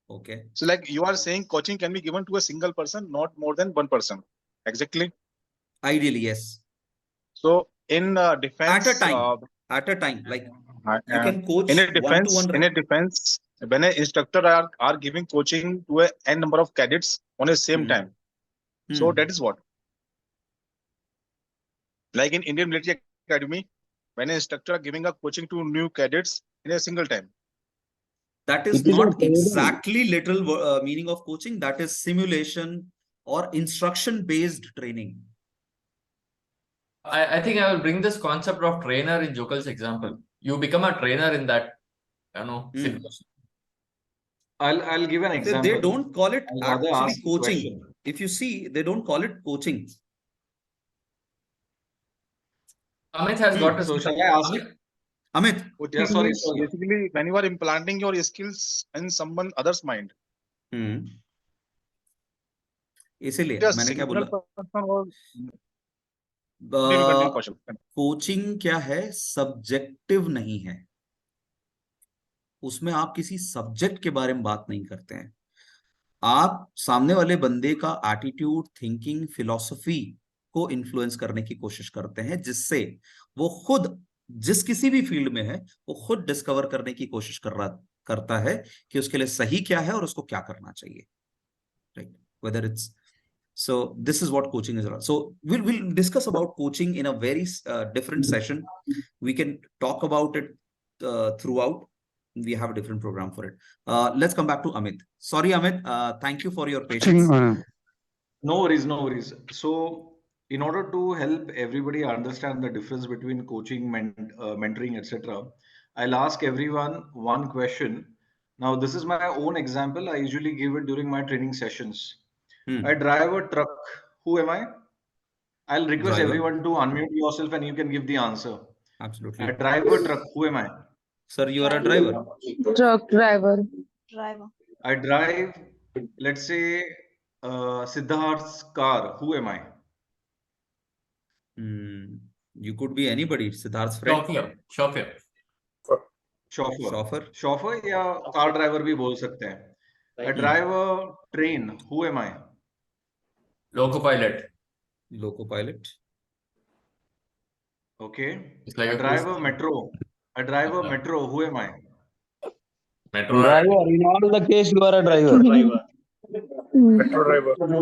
Okay. So, like you are saying, coaching can be given to a single person, not more than one person. Exactly. Ideally, yes. So, in defense, At a time, like you can coach in a one-to-one. defense, when an instructor are giving coaching to a n number of cadets on the same time, so that is what. Like in Indian Military Academy, when an instructor are giving a coaching to new cadets in a single time. That is It is not a training. exactly literal meaning of coaching. That is simulation or instruction-based training. I think I will bring this concept of trainer in Jokal's example. You become a trainer in that, situation. I'll give an example. They don't call it I'll rather actually ask a coaching. question. If you see, they don't call it coaching. Amit has got a So shall I ask you? Amit, Coaching Yeah, sorry, means sorry. basically when you are implanting your skills in someone other's mind. इसीलिए Just मैंने क्या single बोला? person or continue, Kaushal. Coaching क्या है? Subjective नहीं है. उसमें आप किसी सब्जेक्ट के बारे में बात नहीं करते हैं. आप सामने वाले बंदे का एटीट्यूड, थिंकिंग, फिलॉसफी को इन्फ्लुएंस करने की कोशिश करते हैं, जिससे वो खुद जिस किसी भी फील्ड में है वो खुद डिस्कवर करने की कोशिश करता है कि उसके लिए सही क्या है और उसको क्या करना चाहिए. Right? Whether it's so, this is what coaching is about. So we'll discuss about coaching in a very different session. We can talk about it throughout. We have a different program for it. Let's come back to Amit. Sorry, Amit. Thank you for your patience. No worries, no worries. So, in order to help everybody understand the difference between coaching, mentoring, etc., I'll ask everyone one question. Now, this is my own example. I usually give it during my training sessions. I drive a truck. Who am I? I'll request Driver. everyone to unmute yourself and you can give the answer. Absolutely. I drive a truck. Who am I? Sir, you are a driver. Truck driver. I drive, let's say, Siddharth's car. Who am I? You could be anybody. Siddharth's friend. Chauffeur. Chauffeur. Chauffeur या car driver भी बोल सकते हैं. I drive a train. Who am I? Loco pilot. Loco pilot. Okay. It's like I a drive cruise. a metro. I drive a metro. Who am I? Metro. Driver. In all the case, you are a driver. Metro driver.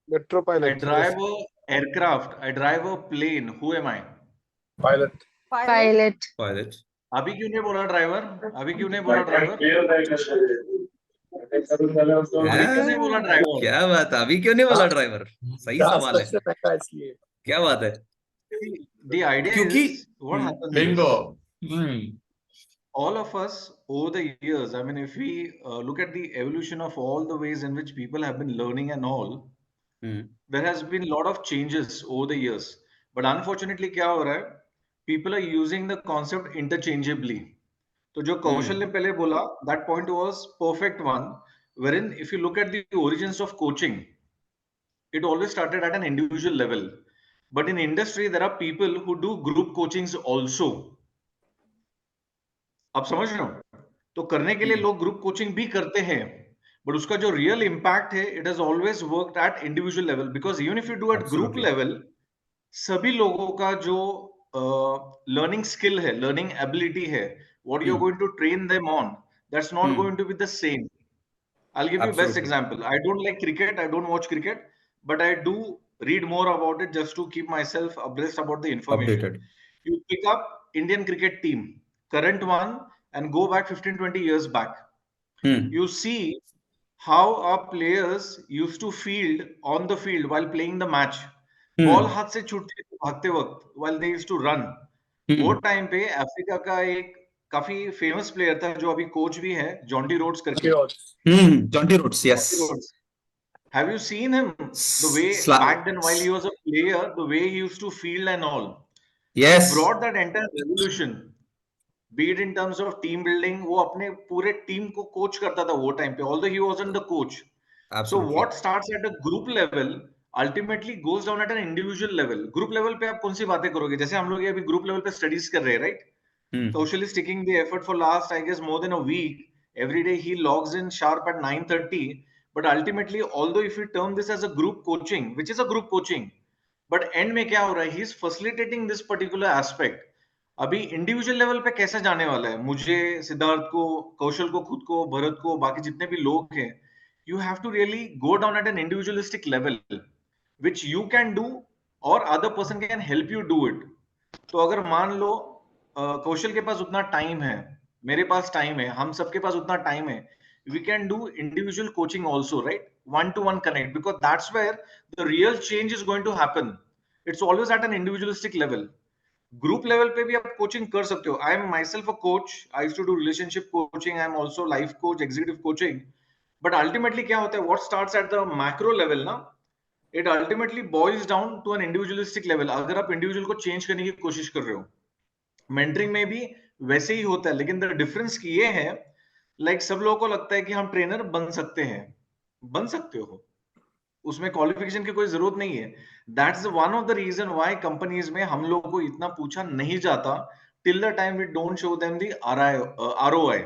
Metro I pilot. drive a aircraft. I drive a plane. Who am I? Pilot. Pilot. Pilot. अभी क्यों नहीं बोला driver? अभी क्यों नहीं बोला driver? अभी क्यों नहीं बोला ड्राइवर? क्या बात है, अभी क्यों नहीं बोला ड्राइवर? सही सवाल है, सबसे महंगा इसलिए। क्या बात है। The idea क्योंकि is what happens is, Bingo. all of us over the years, I mean, if we look at the evolution of all the ways in which people have been learning and all, there has been a lot of changes over the years. But unfortunately, क्या हो रहा है? People are using the concept interchangeably. तो जो कौशल ने पहले बोला, that point was perfect one, wherein if you look at the origins of coaching, it always started at an individual level. But in industry, there are people who do group coachings also. आप समझ रहे हो? तो करने के लिए लोग group coaching भी करते हैं, बट उसका जो रियल इम्पैक्ट है, it has always worked at individual level, because even if you do at group level, सभी लोगों का जो लर्निंग स्किल है, लर्निंग एबिलिटी है, what you are going to train them on, that's not going to be the same. I'll give you best example. I don't like cricket, I don't watch cricket, but I do read more about it just to keep myself abreast about the information. Updated. You pick up Indian cricket team, current one, and go back 15-20 years back. You see how our players used to field on the field while playing the match. Ball हाथ से छूटती थी भागते वक्त while they used to run. वो time पे Africa का एक काफी फेमस प्लेयर था जो अभी कोच भी है, जॉन्टी रोड्स करके. Jonty Rhodes, yes. Have you seen him? The way back then while he was a player, the way he used to field and all. Yes. He brought that entire revolution. Be it in terms of team building, वो अपने पूरे team को coach करता था वो time पे, although he wasn't the coach. Absolutely. So what starts at a group level ultimately goes down at an individual level. Group level पे आप कौन सी बातें करोगे? जैसे हम लोग ये अभी group level पे studies कर रहे हैं, right? Kaushal is taking the effort for last, I guess, more than a week. Every day he logs in sharp at 9:30. But ultimately, although if we term this as a group coaching, which is a group coaching, but end में क्या हो रहा है? He is facilitating this particular aspect. अभी individual level पे कैसे जाने वाला है? मुझे, सिद्धार्थ को, कौशल को, खुद को, भरत को, बाकी जितने भी लोग हैं, you have to really go down at an individualistic level, which you can do or other person can help you do it. तो अगर मान लो कौशल के पास उतना टाइम है, मेरे पास टाइम है, हम सबके पास उतना टाइम है, we can do individual coaching also, right? One-to-one connect, because that's where the real change is going to happen. It's always at an individualistic level. Group level पे भी आप coaching कर सकते हो. I am myself a coach. I used to do relationship coaching. I am also life coach, executive coaching. But ultimately क्या होता है? What starts at the macro level ना? It ultimately boils down to an individualistic level. अगर आप individual को change करने की कोशिश कर रहे हो, मेंटरिंग में भी वैसे ही होता है, लेकिन द डिफरेंस ये है, लाइक सब लोगों को लगता है कि हम ट्रेनर बन सकते हैं. बन सकते हो, उसमें क्वालिफिकेशन की कोई जरूरत नहीं है. That's one of the reason why companies में हम लोगों को इतना पूछा नहीं जाता till the time we don't show them the ROI.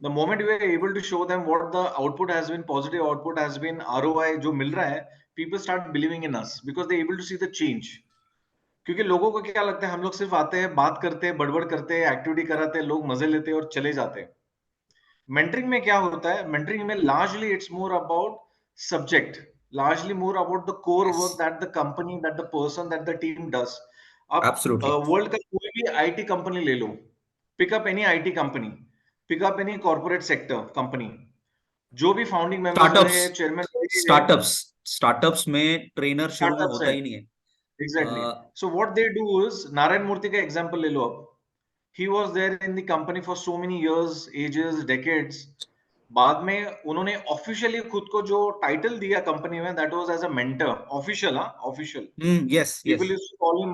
The moment we are able to show them what the output has been, positive output has been, ROI जो मिल रहा है, people start believing in us because they able to see the change. क्योंकि लोगों को क्या लगता है, हम लोग सिर्फ आते हैं, बात करते हैं, बड़बड़ करते हैं, एक्टिविटी कराते हैं, लोग मजे लेते हैं और चले जाते हैं. मेंटरिंग में क्या होता है? मेंटरिंग में largely it's more about subject, largely more about the core work that the company, that the person, that the team does. आप वर्ल्ड का कोई भी IT कंपनी ले लो, pick up any IT company, pick up any corporate sector company, जो भी founding members है, chairman, startups में ट्रेनर शुरू में होता ही नहीं है. Exactly. So what they do is, Narayan Murthy का example ले लो आप. He was there in the company for so many years, ages, decades. बाद में उन्होंने ऑफिशियली खुद को जो टाइटल दिया कंपनी में, that was as a mentor. Official, official. Yes. People used to call him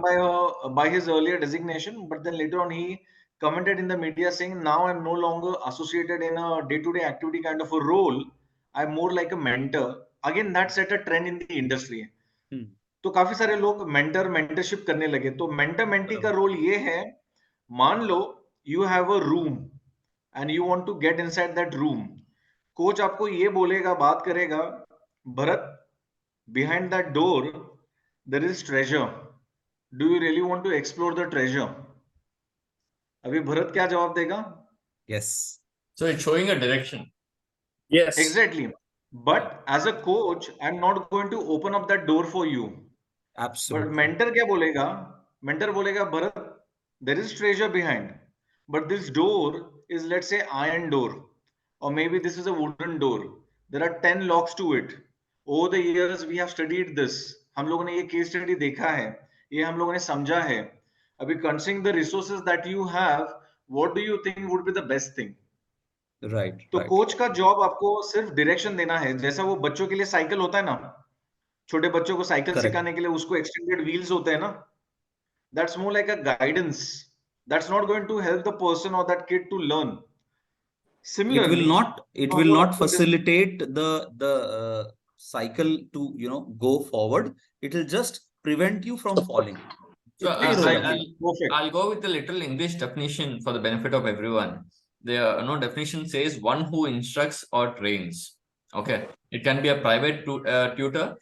by his earlier designation, but then later on he commented in the media saying, now I'm no longer associated in a day-to-day activity kind of a role. I'm more like a mentor. Again, that set a trend in the industry. तो काफी सारे लोग mentorship करने लगे. तो mentor mentee का role ये है, मान लो you have a room and you want to get inside that room. Coach आपको ये बोलेगा, बात करेगा, Bharat, behind that door there is treasure, do you really want to explore the treasure? अभी भरत क्या जवाब देगा? Yes. So it's showing a direction. Yes. Exactly. But as a coach, I'm not going to open up that door for you. But Absolutely. mentor क्या बोलेगा? Mentor बोलेगा, Bharat, there is treasure behind, but this door is, let's say, iron door, or maybe this is a wooden door. There are 10 locks to it. Over the years, we have studied this. हम लोगों ने ये case study देखा है, ये हम लोगों ने समझा है. अभी considering the resources that you have, what do you think would be the best thing? Right. तो Right. कोच का जॉब आपको सिर्फ डायरेक्शन देना है. जैसा वो बच्चों के लिए साइकिल होता है ना, छोटे बच्चों को साइकिल Correct. सिखाने के लिए उसको एक्सटेंडेड व्हील्स होते हैं ना, that's more like a guidance. That's not going to help the person or that kid to learn. It will Similarly, not facilitate the cycle to go forward. It will just prevent you from falling. So इतना ही role है. perfect. I'll go with the literal English definition for the benefit of everyone. The definition says one who instructs or trains. Okay, it can be a private tutor,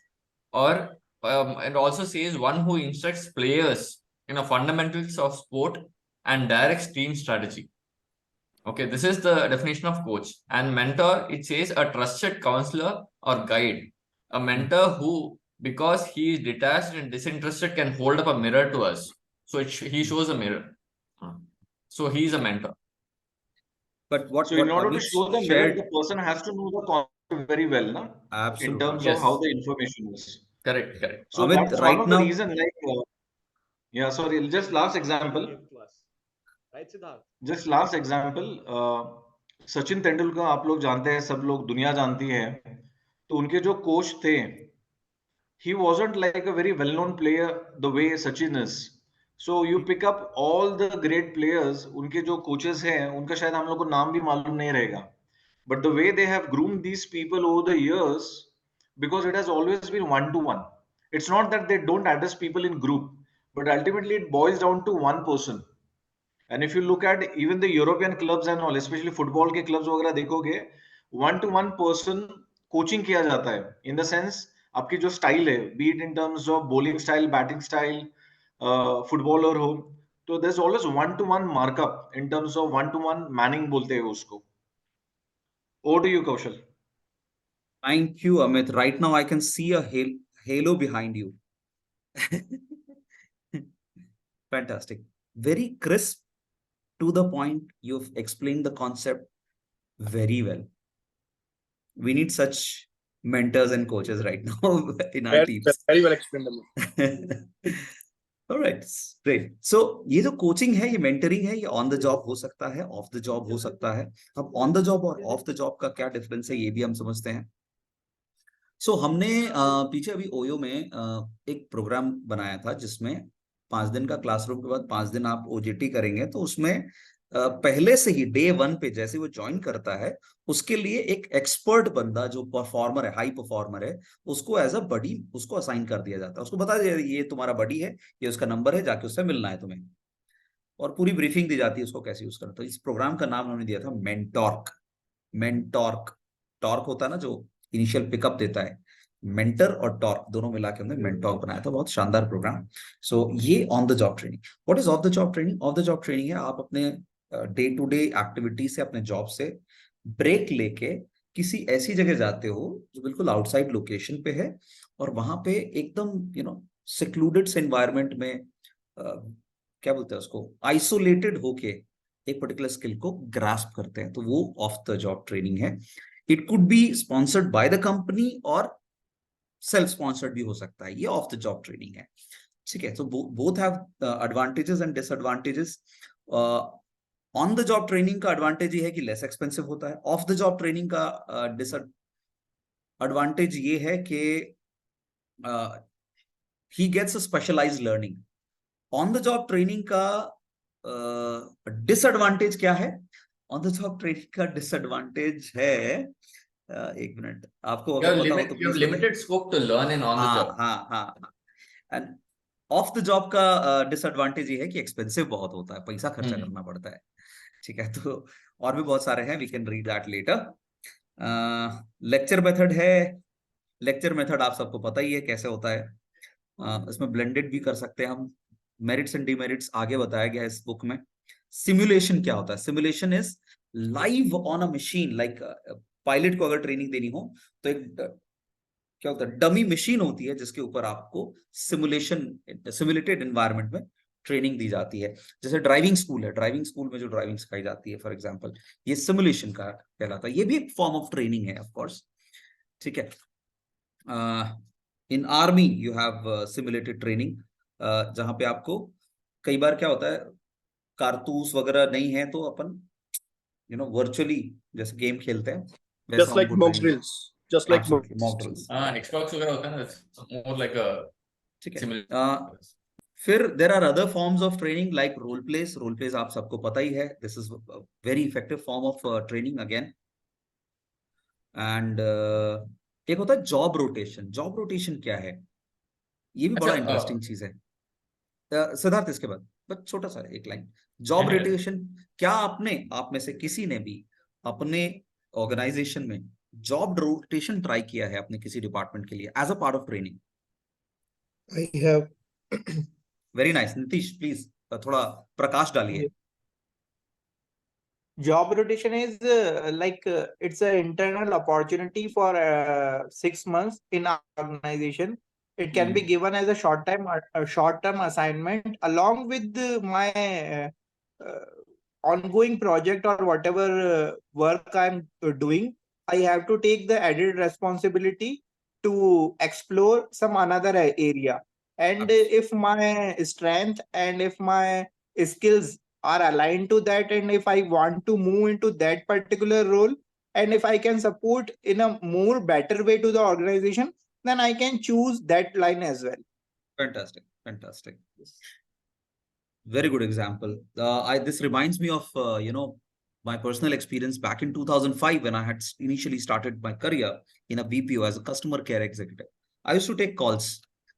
or it also says one who instructs players in the fundamentals of sport and directs team strategy. Okay, this is the definition of coach. And mentor, it says a trusted counselor or guide. A mentor who, because he is detached and disinterested, can hold up a mirror to us. So he shows a mirror. So he is a mentor. But what So in order to Amit show the mirror, shared, the person has to know the concept very well, na? absolutely. In terms Yes. of how the information is. Correct, correct. So Amit, that's right one of the now- reason, like, yeah, sorry, just last example. Right, Siddharth? Just last example, Sachin Tendulkar आप लोग जानते हैं, सब लोग दुनिया जानती है. तो उनके जो कोच थे, he wasn't like a very well-known player the way Sachin is. So you pick up all the great players, उनके जो coaches हैं, उनका शायद हम लोग को नाम भी मालूम नहीं रहेगा. But the way they have groomed these people over the years, because it has always been one-to-one. It's not that they don't address people in group, but ultimately it boils down to one person. And if you look at even the European clubs and all, especially football के clubs वगैरह देखोगे, one-to-one person coaching किया जाता है. In the sense, आपकी जो style है, be it in terms of bowling style, batting style, footballer हो, तो there's always one-to-one markup in terms of one-to-one manning बोलते हैं उसको. Over to you, Kaushal. Thank you, Amit. Right now, I can see a halo behind you. Fantastic. Very crisp, to the point. You've explained the concept very well. We need such mentors and coaches right now in our teams. Very well explained, Amit. All right, great. So ये जो coaching है, ये mentoring है, ये on the job हो सकता है, off the job हो सकता है. अब ऑन द जॉब और ऑफ द जॉब का क्या डिफरेंस है, ये भी हम समझते हैं. सो हमने पीछे अभी ओयो में एक प्रोग्राम बनाया था, जिसमें 5 दिन का क्लासरूम के बाद 5 दिन आप ओजेटी करेंगे. तो उसमें पहले से ही डे 1 पे जैसे वो ज्वाइन करता है, उसके लिए एक एक्सपर्ट बंदा जो परफॉर्मर है, हाई परफॉर्मर है, उसको एज अ बडी उसको असाइन कर दिया जाता है. उसको बता दिया ये तुम्हारा बडी है, ये उसका नंबर है, जाके उससे मिलना है तुम्हें, और पूरी ब्रीफिंग दी जाती है उसको कैसे यूज करना. तो इस प्रोग्राम का नाम उन्होंने दिया था मेंटॉर्क. मेंटॉर्क, टॉर्क होता है ना जो इनिशियल पिकअप देता है, मेंटर और टॉर्क दोनों मिला के हमने मेंटॉर्क बनाया था. बहुत शानदार प्रोग्राम. सो ये on the job training. What is of the job training? Of the job training है आप अपने डे टू डे एक्टिविटी से, अपने जॉब से ब्रेक लेके किसी ऐसी जगह जाते हो जो बिल्कुल आउटसाइड लोकेशन पे है, और वहां पे एकदम सिक्लूडेड से एनवायरनमेंट में क्या बोलते हैं उसको, आइसोलेटेड होके एक पर्टिकुलर स्किल को ग्रास्प करते हैं. तो वो ऑफ द जॉब ट्रेनिंग है. It could be sponsored by the company और सेल्फ स्पॉन्सर्ड भी हो सकता है. ये ऑफ द जॉब ट्रेनिंग है. ठीक है. तो both have advantages and disadvantages. On the job training का एडवांटेज ये है कि लेस एक्सपेंसिव होता है. ऑफ द जॉब ट्रेनिंग का डिसएडवांटेज ये है कि he gets a specialised learning. On the job training का डिसएडवांटेज क्या है? ऑन द जॉब ट्रेनिंग का डिसएडवांटेज है, एक मिनट, आपको अगर पता हो तो You have limited scope to learn in on the job. हाँ. एंड ऑफ द जॉब का डिसएडवांटेज ये है कि एक्सपेंसिव बहुत होता है, पैसा खर्चा करना पड़ता है. ठीक है. तो और भी बहुत सारे हैं, we can read that later. Lecture method है. लेक्चर मेथड आप सबको पता ही है कैसे होता है. इसमें ब्लेंडेड भी कर सकते हैं हम. मेरिट्स एंड डिमेरिट्स आगे बताया गया है इस बुक में. सिमुलेशन क्या होता है? Simulation is live on a machine, like pilot को अगर ट्रेनिंग देनी हो तो एक क्या होता है, डमी मशीन होती है जिसके ऊपर आपको सिमुलेटेड एनवायरनमेंट में ट्रेनिंग दी जाती है। जैसे ड्राइविंग स्कूल है, ड्राइविंग स्कूल में जो ड्राइविंग सिखाई जाती है फॉर एग्जांपल, ये सिमुलेशन का कहलाता है। ये भी एक फॉर्म ऑफ ट्रेनिंग है ऑफ कोर्स, ठीक है। इन army you have simulated training, जहां पे आपको कई बार क्या होता है, कारतूस वगैरह नहीं है तो अपन वर्चुअली जैसे गेम खेलते हैं वैसा Just like हमको mock training- drills. Just like mock Absolutely, mock drills. Xbox वगैरह होता है ना, more like a ठीक है। simulator. फिर there are other forms of training like role plays. Role plays आप सबको पता ही है, this is very effective form of training again. And एक होता है जॉब रोटेशन। जॉब रोटेशन क्या है, ये भी बड़ा इंटरेस्टिंग चीज है। सिद्धार्थ इसके बाद बस छोटा सा एक लाइन। जॉब रोटेशन क्या आप में से किसी ने भी अपने ऑर्गेनाइजेशन में जॉब रोटेशन ट्राई किया है अपने किसी डिपार्टमेंट के लिए as a part of training? I have. Very nice. Nitish please थोड़ा प्रकाश डालिए। Job rotation is it's an internal opportunity for 6 months in our organization. It can be given as a short-term assignment along with my ongoing project or whatever work I'm doing. I have to take the added responsibility to explore some another area. And if my strength and if my skills are aligned to that, and if I want to move into that particular role, and if I can support in a more better way to the organization, then I can choose that line as well. Fantastic, fantastic. Very good example. This reminds me of my personal experience back in 2005 when I had initially started my career in a BPO as a customer care executive. I used to take calls,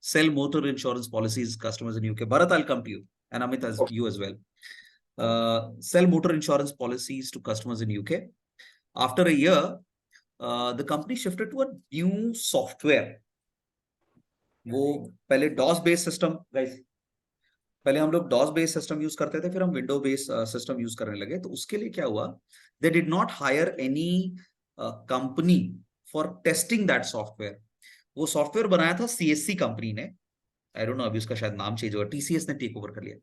sell motor insurance policies, customers in UK. Bharat, I'll come to you, and Amit, as you as well. Sell motor insurance policies to customers in UK. After a year, the company shifted to a new software. वो पहले DOS based system, guys, पहले हम लोग DOS based system use करते थे, फिर हम window based system use करने लगे। तो उसके लिए क्या हुआ, they did not hire any company for testing that software. वो सॉफ्टवेयर बनाया था CSC कंपनी ने, आई डोंट नो अभी उसका शायद नाम चेंज हुआ, TCS ने टेक ओवर कर लिया।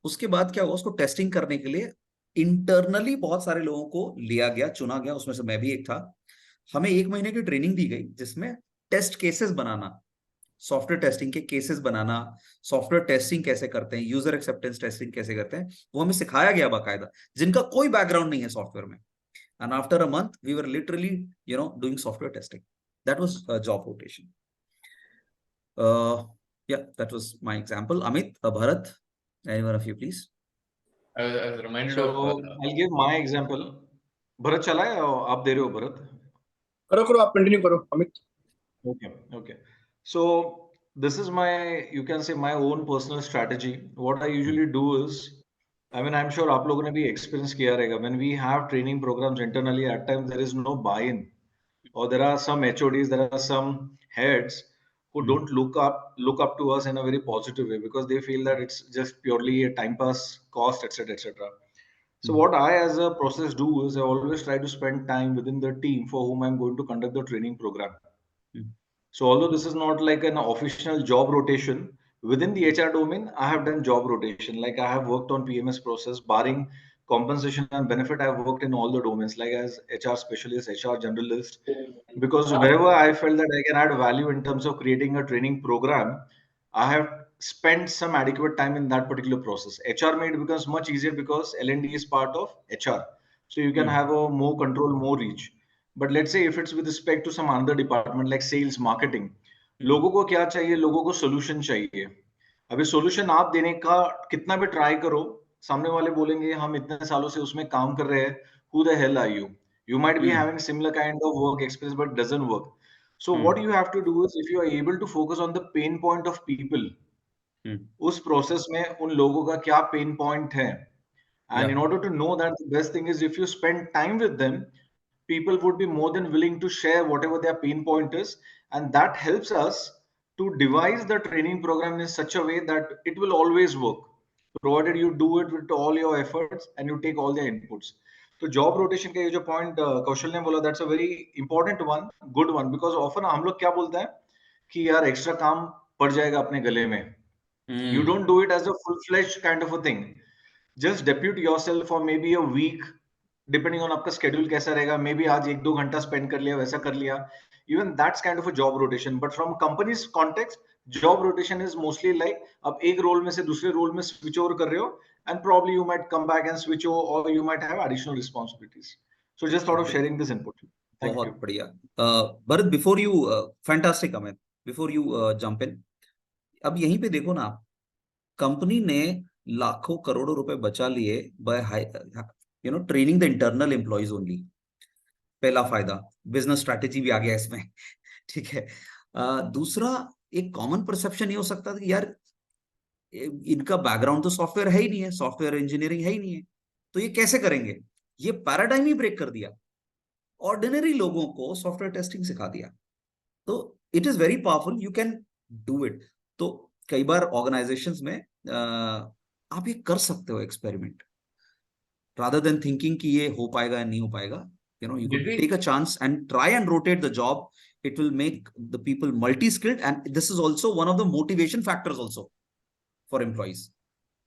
उसके बाद क्या हुआ, उसको टेस्टिंग करने के लिए इंटरनली बहुत सारे लोगों को लिया गया, चुना गया, उसमें से मैं भी एक था। हमें 1 महीने की ट्रेनिंग दी गई जिसमें टेस्ट केसेस बनाना, सॉफ्टवेयर टेस्टिंग के केसेस बनाना, सॉफ्टवेयर टेस्टिंग कैसे करते हैं, यूजर एक्सेप्टेंस टेस्टिंग कैसे करते हैं, वो हमें सिखाया गया बाकायदा, जिनका कोई बैकग्राउंड नहीं है सॉफ्टवेयर में। And after a month we were literally doing software testing. That was a job rotation. Yeah, that was my example. Amit, Bharat, anyone of you, please. I was reminded So of. I'll give my example. Bharat चला है, आप दे रहे हो भरत? करो आप continue करो Amit. Okay. So this is my, you can say, my own personal strategy. What I usually do is, I mean, I'm sure आप लोगों ने भी experience किया रहेगा. When we have training programs internally, at times there is no buy-in, or there are some HODs, there are some heads who don't look up to us in a very positive way because they feel that it's just purely a time pass, cost, etc., etc. So what I as a process do is I always try to spend time within the team for whom I'm going to conduct the training program. So although this is not like an official job rotation, within the HR domain, I have done job rotation. Like I have worked on PMS process, barring compensation and benefit, I've worked in all the domains, like as HR specialist, HR generalist, because wherever I felt that I can add value in terms of creating a training program, I have spent some adequate time in that particular process. HR made it becomes much easier because L&D is part of HR. So you can have a more control, more reach. But let's say if it's with respect to some other department like sales, marketing, लोगों को क्या चाहिए, लोगों को solution चाहिए. अभी solution आप देने का कितना भी try करो, सामने वाले बोलेंगे हम इतने सालों से उसमें काम कर रहे हैं, who the hell are you? You might be having similar kind of work experience, but it doesn't work. So what you have to do is, if you are able to focus on the pain point of people, उस process में उन लोगों का क्या pain point है, and in order to know that, the best thing is if you spend time with them, people would be more than willing to share whatever their pain point is, and that helps us to devise the training program in such a way that it will always work, provided you do it with all your efforts and you take all their inputs. तो job rotation का ये जो point कौशल ने बोला, that's a very important one, good one, because often हम लोग क्या बोलते हैं कि यार एक्स्ट्रा काम पड़ जाएगा अपने गले में. You don't do it as a full-fledged kind of a thing. Just depute yourself for maybe a week, depending on आपका schedule कैसा रहेगा. Maybe आज 1-2 घंटा spend कर लिया, वैसा कर लिया. Even that's kind of a job rotation. But from company's context, job rotation is mostly like अब एक role में से दूसरे role में switch over कर रहे हो, and probably you might come back and switch over, or you might have additional responsibilities. So just thought of sharing this input. Thank you. बहुत बढ़िया. Bharat, before you, fantastic Amit, before you jump in, अब यहीं पे देखो ना आप, company ने लाखों करोड़ों रुपए बचा लिए by training the internal employees only. पहला फायदा, बिजनेस स्ट्रैटेजी भी आ गया इसमें. ठीक है. दूसरा, एक कॉमन परसेप्शन ये हो सकता था कि यार इनका बैकग्राउंड तो सॉफ्टवेयर है ही नहीं है, सॉफ्टवेयर इंजीनियरिंग है ही नहीं है, तो ये कैसे करेंगे. ये पैराडाइम ही ब्रेक कर दिया. ऑर्डिनरी लोगों को सॉफ्टवेयर टेस्टिंग सिखा दिया. तो it is very powerful, you can do it. तो कई बार ऑर्गेनाइजेशंस में आप ये कर सकते हो एक्सपेरिमेंट, rather than thinking कि ये हो पाएगा या नहीं हो पाएगा. You could take a chance and try and rotate the job. It will make the people multi-skilled, and this is also one of the motivation factors also for employees.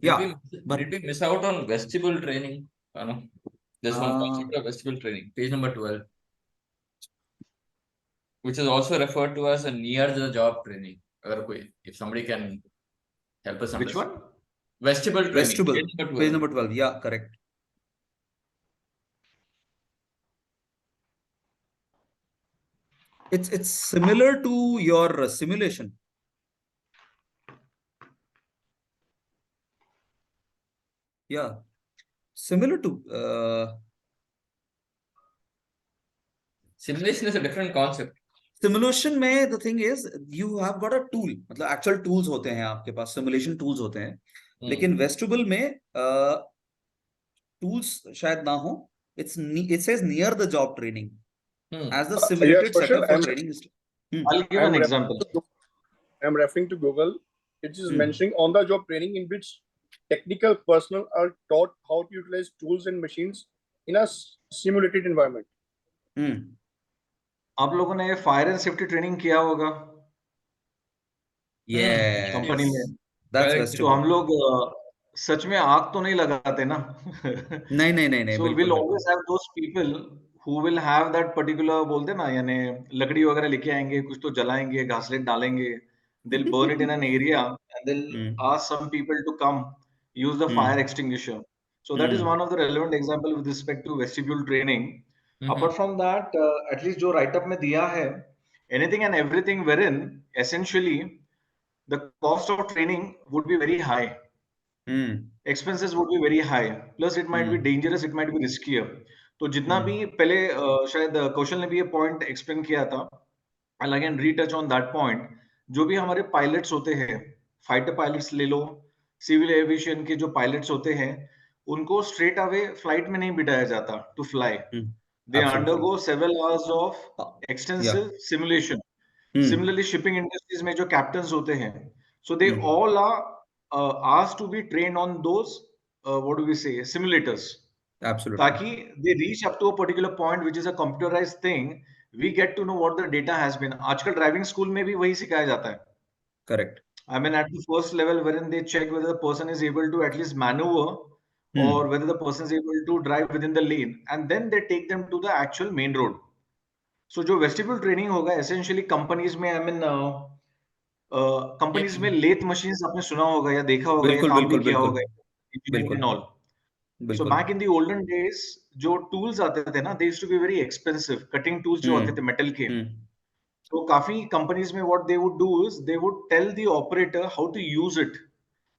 Yeah, but did we miss out on vestibule training? There's one concept of vestibule training, page number 12, which is also referred to as a near the job training. If somebody can help us understand. Which one? Vestibule training. Vestibule, page number 12. Yeah, correct. It's similar to your simulation. Yeah, similar to simulation is a different concept. Simulation में the thing is you have got a tool, मतलब actual tools होते हैं आपके पास, simulation tools होते हैं. लेकिन vestibule में tools शायद ना हो. It says near the job training as the simulated setup for training. I'll give an example. I'm referring to Google. It is mentioning on the job training in which technical personnel are taught how to utilize tools and machines in a simulated environment. आप लोगों ने fire and safety training किया होगा company में. तो हम लोग सच में आग तो नहीं लगाते ना. नहीं. So we'll always have those people who will have that particular, बोलते ना, यानी लकड़ी वगैरह लेके आएंगे, कुछ तो जलाएंगे, घासलेट डालेंगे. They'll burn it in an area and they'll ask some people to come use the fire extinguisher. So that is one of the relevant example with respect to vestibule training. Apart from that, at least जो write up में दिया है, anything and everything wherein essentially the cost of training would be very high. Expenses would be very high. Plus it might be dangerous, it might be riskier. तो जितना भी पहले शायद कौशल ने भी ये पॉइंट एक्सप्लेन किया था, I'll again retouch on that point. जो भी हमारे पायलट्स होते हैं, फाइटर पायलट्स ले लो, सिविल एविएशन के जो पायलट्स होते हैं, उनको स्ट्रेट अवे फ्लाइट में नहीं बिठाया जाता to fly. They undergo several hours of extensive simulation. Similarly, shipping industries में जो captains होते हैं, so they all are asked to be trained on those what do we say, simulators. Absolutely. ताकि they reach up to a particular point which is a computerized thing, we get to know what the data has been. आजकल driving school में भी वही सिखाया जाता है. Correct. I mean, at the first level, wherein they check whether the person is able to at least maneuver or whether the person is able to drive within the lane, and then they take them to the actual main road. So जो vestibule training होगा, essentially companies में, I mean, companies में lathe machines आपने सुना होगा या देखा होगा या काम भी किया होगा, engineering and all. So back in the olden days, जो tools आते थे ना, they used to be very expensive. Cutting tools जो आते थे metal के. So काफी companies में what they would do is they would tell the operator how to use it.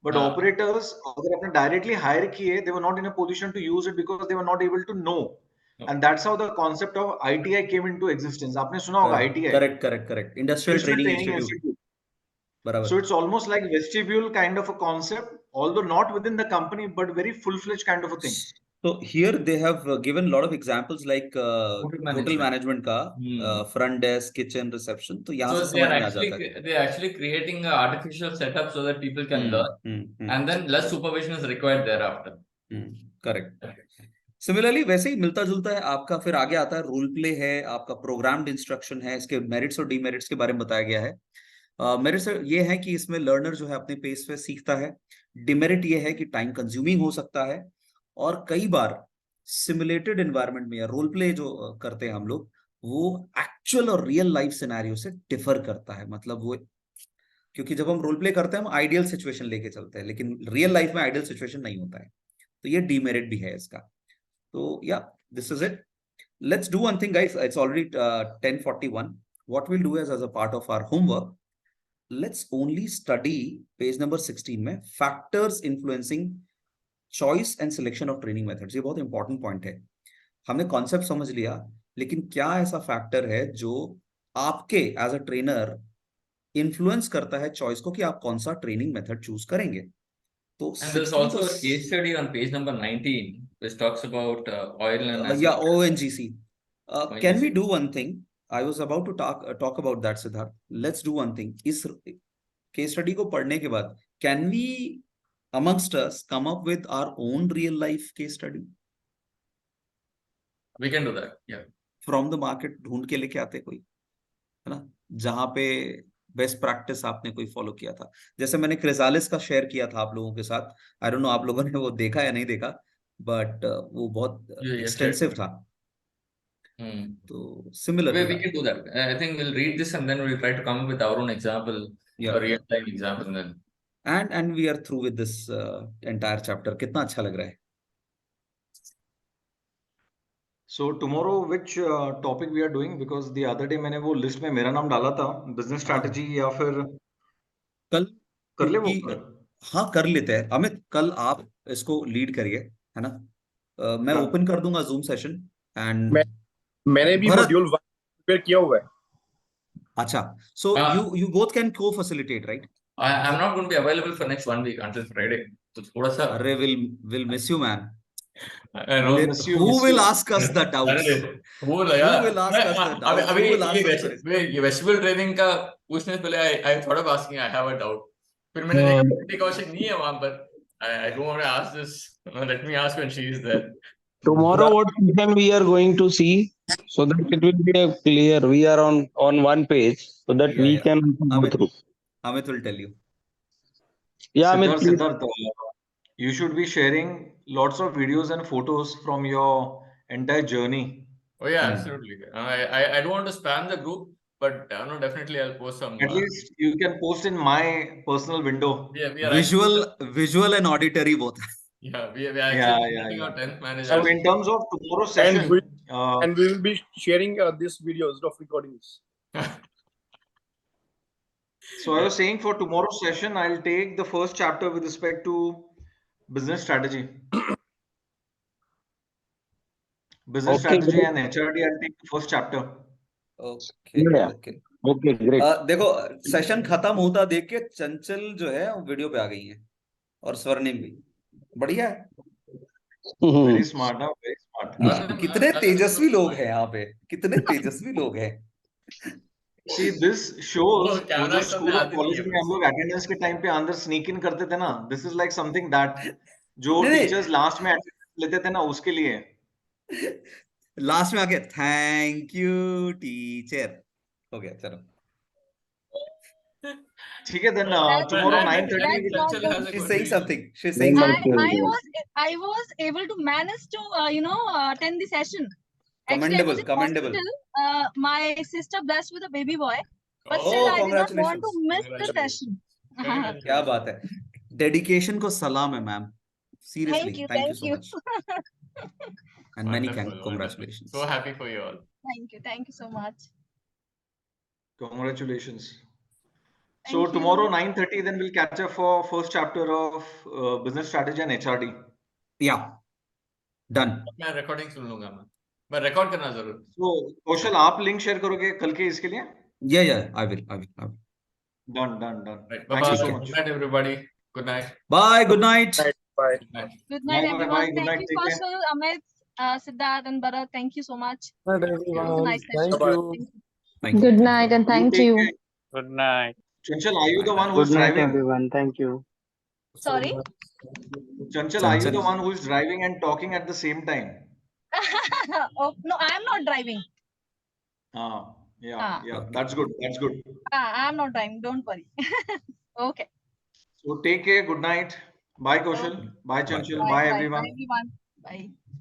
But operators, अगर आपने directly hire किए, they were not in a position to use it because they were not able to know. And that's how the concept of ITI came into existence. आपने सुना होगा ITI. Correct. Industrial Training Institute. So it's almost like vestibule kind of a concept, although not within the company, but very full-fledged kind of a thing. So here they have given a lot of examples like hotel management का front desk, kitchen, reception. तो यहाँ से समझ में आ जाता है. They are actually creating an artificial setup so that people can learn, and then less supervision is required thereafter. Correct. Similarly वैसे ही मिलता जुलता है आपका। फिर आगे आता है रोल प्ले है, आपका प्रोग्राम्ड इंस्ट्रक्शन है, इसके मेरिट्स और डीमेरिट्स के बारे में बताया गया है। मेरिट्स ये है कि इसमें लर्नर जो है अपने पेस पे सीखता है। डिमेरिट ये है कि टाइम कंज्यूमिंग हो सकता है, और कई बार सिमुलेटेड एनवायरनमेंट में या रोल प्ले जो करते हैं हम लोग, वो एक्चुअल और रियल लाइफ सिनेरियो से डिफर करता है। मतलब वो, क्योंकि जब हम रोल प्ले करते हैं हम आइडियल सिचुएशन लेके चलते हैं, लेकिन रियल लाइफ में आइडियल सिचुएशन नहीं होता है, तो ये डीमेरिट भी है इसका। तो या this is it. Let's do one thing, guys. It's already 10:41. What we'll do is, as a part of our homework, let's only study page number 16 में factors influencing choice and selection of training methods. ये बहुत important point है। हमने concept समझ लिया, लेकिन क्या ऐसा फैक्टर है जो आपके एज अ ट्रेनर इन्फ्लुएंस करता है चॉइस को कि आप कौन सा ट्रेनिंग मेथड चूज करेंगे? तो And there's also a case study on page number 19 which talks about oil and yeah, ONGC. Can we do one thing? I was about to talk about that, Siddharth. Let's do one thing. इस case study को पढ़ने के बाद, can we amongst us come up with our own real life case study? We can do that. Yeah. From the market ढूंढ के लेके आते कोई, है ना, जहाँ पे बेस्ट प्रैक्टिस आपने कोई फॉलो किया था। जैसे मैंने क्रिसालिस का शेयर किया था आप लोगों के साथ। आई डोंट नो आप लोगों ने वो देखा या नहीं देखा, बट वो बहुत एक्सटेंसिव था। तो similar We can do that. I think we'll read this and then we'll try to come up with our own example, a real time example then. And we are through with this entire chapter. कितना अच्छा लग रहा है। So tomorrow which topic we are doing? Because the other day मैंने वो list में मेरा नाम डाला था, business strategy या फिर कल कर ले वो हाँ कर लेते हैं। अमित कल आप इसको लीड करिए, है ना। मैं ओपन कर दूंगा जूम सेशन एंड मैंने भी मॉड्यूल 1 प्रिपेयर किया हुआ है। अच्छा, so you both can co-facilitate, right? I'm not going to be available for next 1 week until Friday. तो थोड़ा सा अरे we'll miss you, man. Who will ask us the doubts? Who will ask us the doubts? अभी ये vegetable training का पूछने से पहले I thought of asking. I have a doubt. फिर मैंने देखा कौशिक नहीं है वहां पर. I don't want to ask this. Let me ask when she is there. Tomorrow, what session we are going to see, so that it will be clear. We are on one page, so that we can go through. Amit will tell you. Yeah, Amit, Siddharth, you should be sharing lots of videos and photos from your entire journey. Oh yeah, absolutely. I don't want to spam the group, but no, definitely I'll post some. At least you can post in my personal window. Yeah, we are visual and auditory both. Yeah, we are actually our 10th manager. So in terms of tomorrow's session, and we will be sharing these videos of recordings. So I was saying for tomorrow's session, I'll take the first chapter with respect to business strategy. Business strategy and HRD, I'll take the first chapter. Okay, great. देखो session खत्म होता देख के चंचल जो है video पे आ गई है, और स्वर्णिम भी बढ़िया है। Very smart, very smart. कितने तेजस्वी लोग हैं यहाँ पे, कितने तेजस्वी लोग हैं। See, this shows जो स्कूल और कॉलेज में हम लोग अटेंडेंस के टाइम पे अंदर स्नीक इन करते थे ना, this is like something that जो टीचर्स लास्ट में अटेंडेंस लेते थे ना, उसके लिए लास्ट में आके थैंक यू टीचर हो गया। चलो ठीक है, then tomorrow 9:30 she's saying something. She's saying I was able to manage to attend the session. Commendable, commendable. My sister blessed with a baby boy, but still I did not want to miss the session. क्या बात है, dedication को सलाम है ma'am, seriously. Thank you so much. And many congratulations. So happy for you all. Thank you so much. Congratulations. So tomorrow 9:30, then we'll catch up for first chapter of business strategy and HRD. Yeah, done. मैं recording सुन लूंगा, मैं record करना जरूर। So कौशल, आप link share करोगे कल के इसके लिए? Yeah, I will. Done. Right, bye-bye. Good night, everybody. Good night. Bye. Good night. Bye. Good night, everyone. Thank you, Kaushal, Amit, Siddharth, and Bharat. Thank you so much. Good night, It was a nice session. Thank you. Good night and thank you. Good night. Chanchal, are you the one who's Good night, driving? everyone. Thank you. Sorry? Chanchal, are you the one who's driving and talking at the same time? Oh, no, I am not driving. Yeah, that's good. That's good. I am not driving. Don't worry. Okay. So take care. Good night. Bye, Kaushal. Bye, Chanchal. Bye, Bye, bye, everyone. bye, everyone. Bye.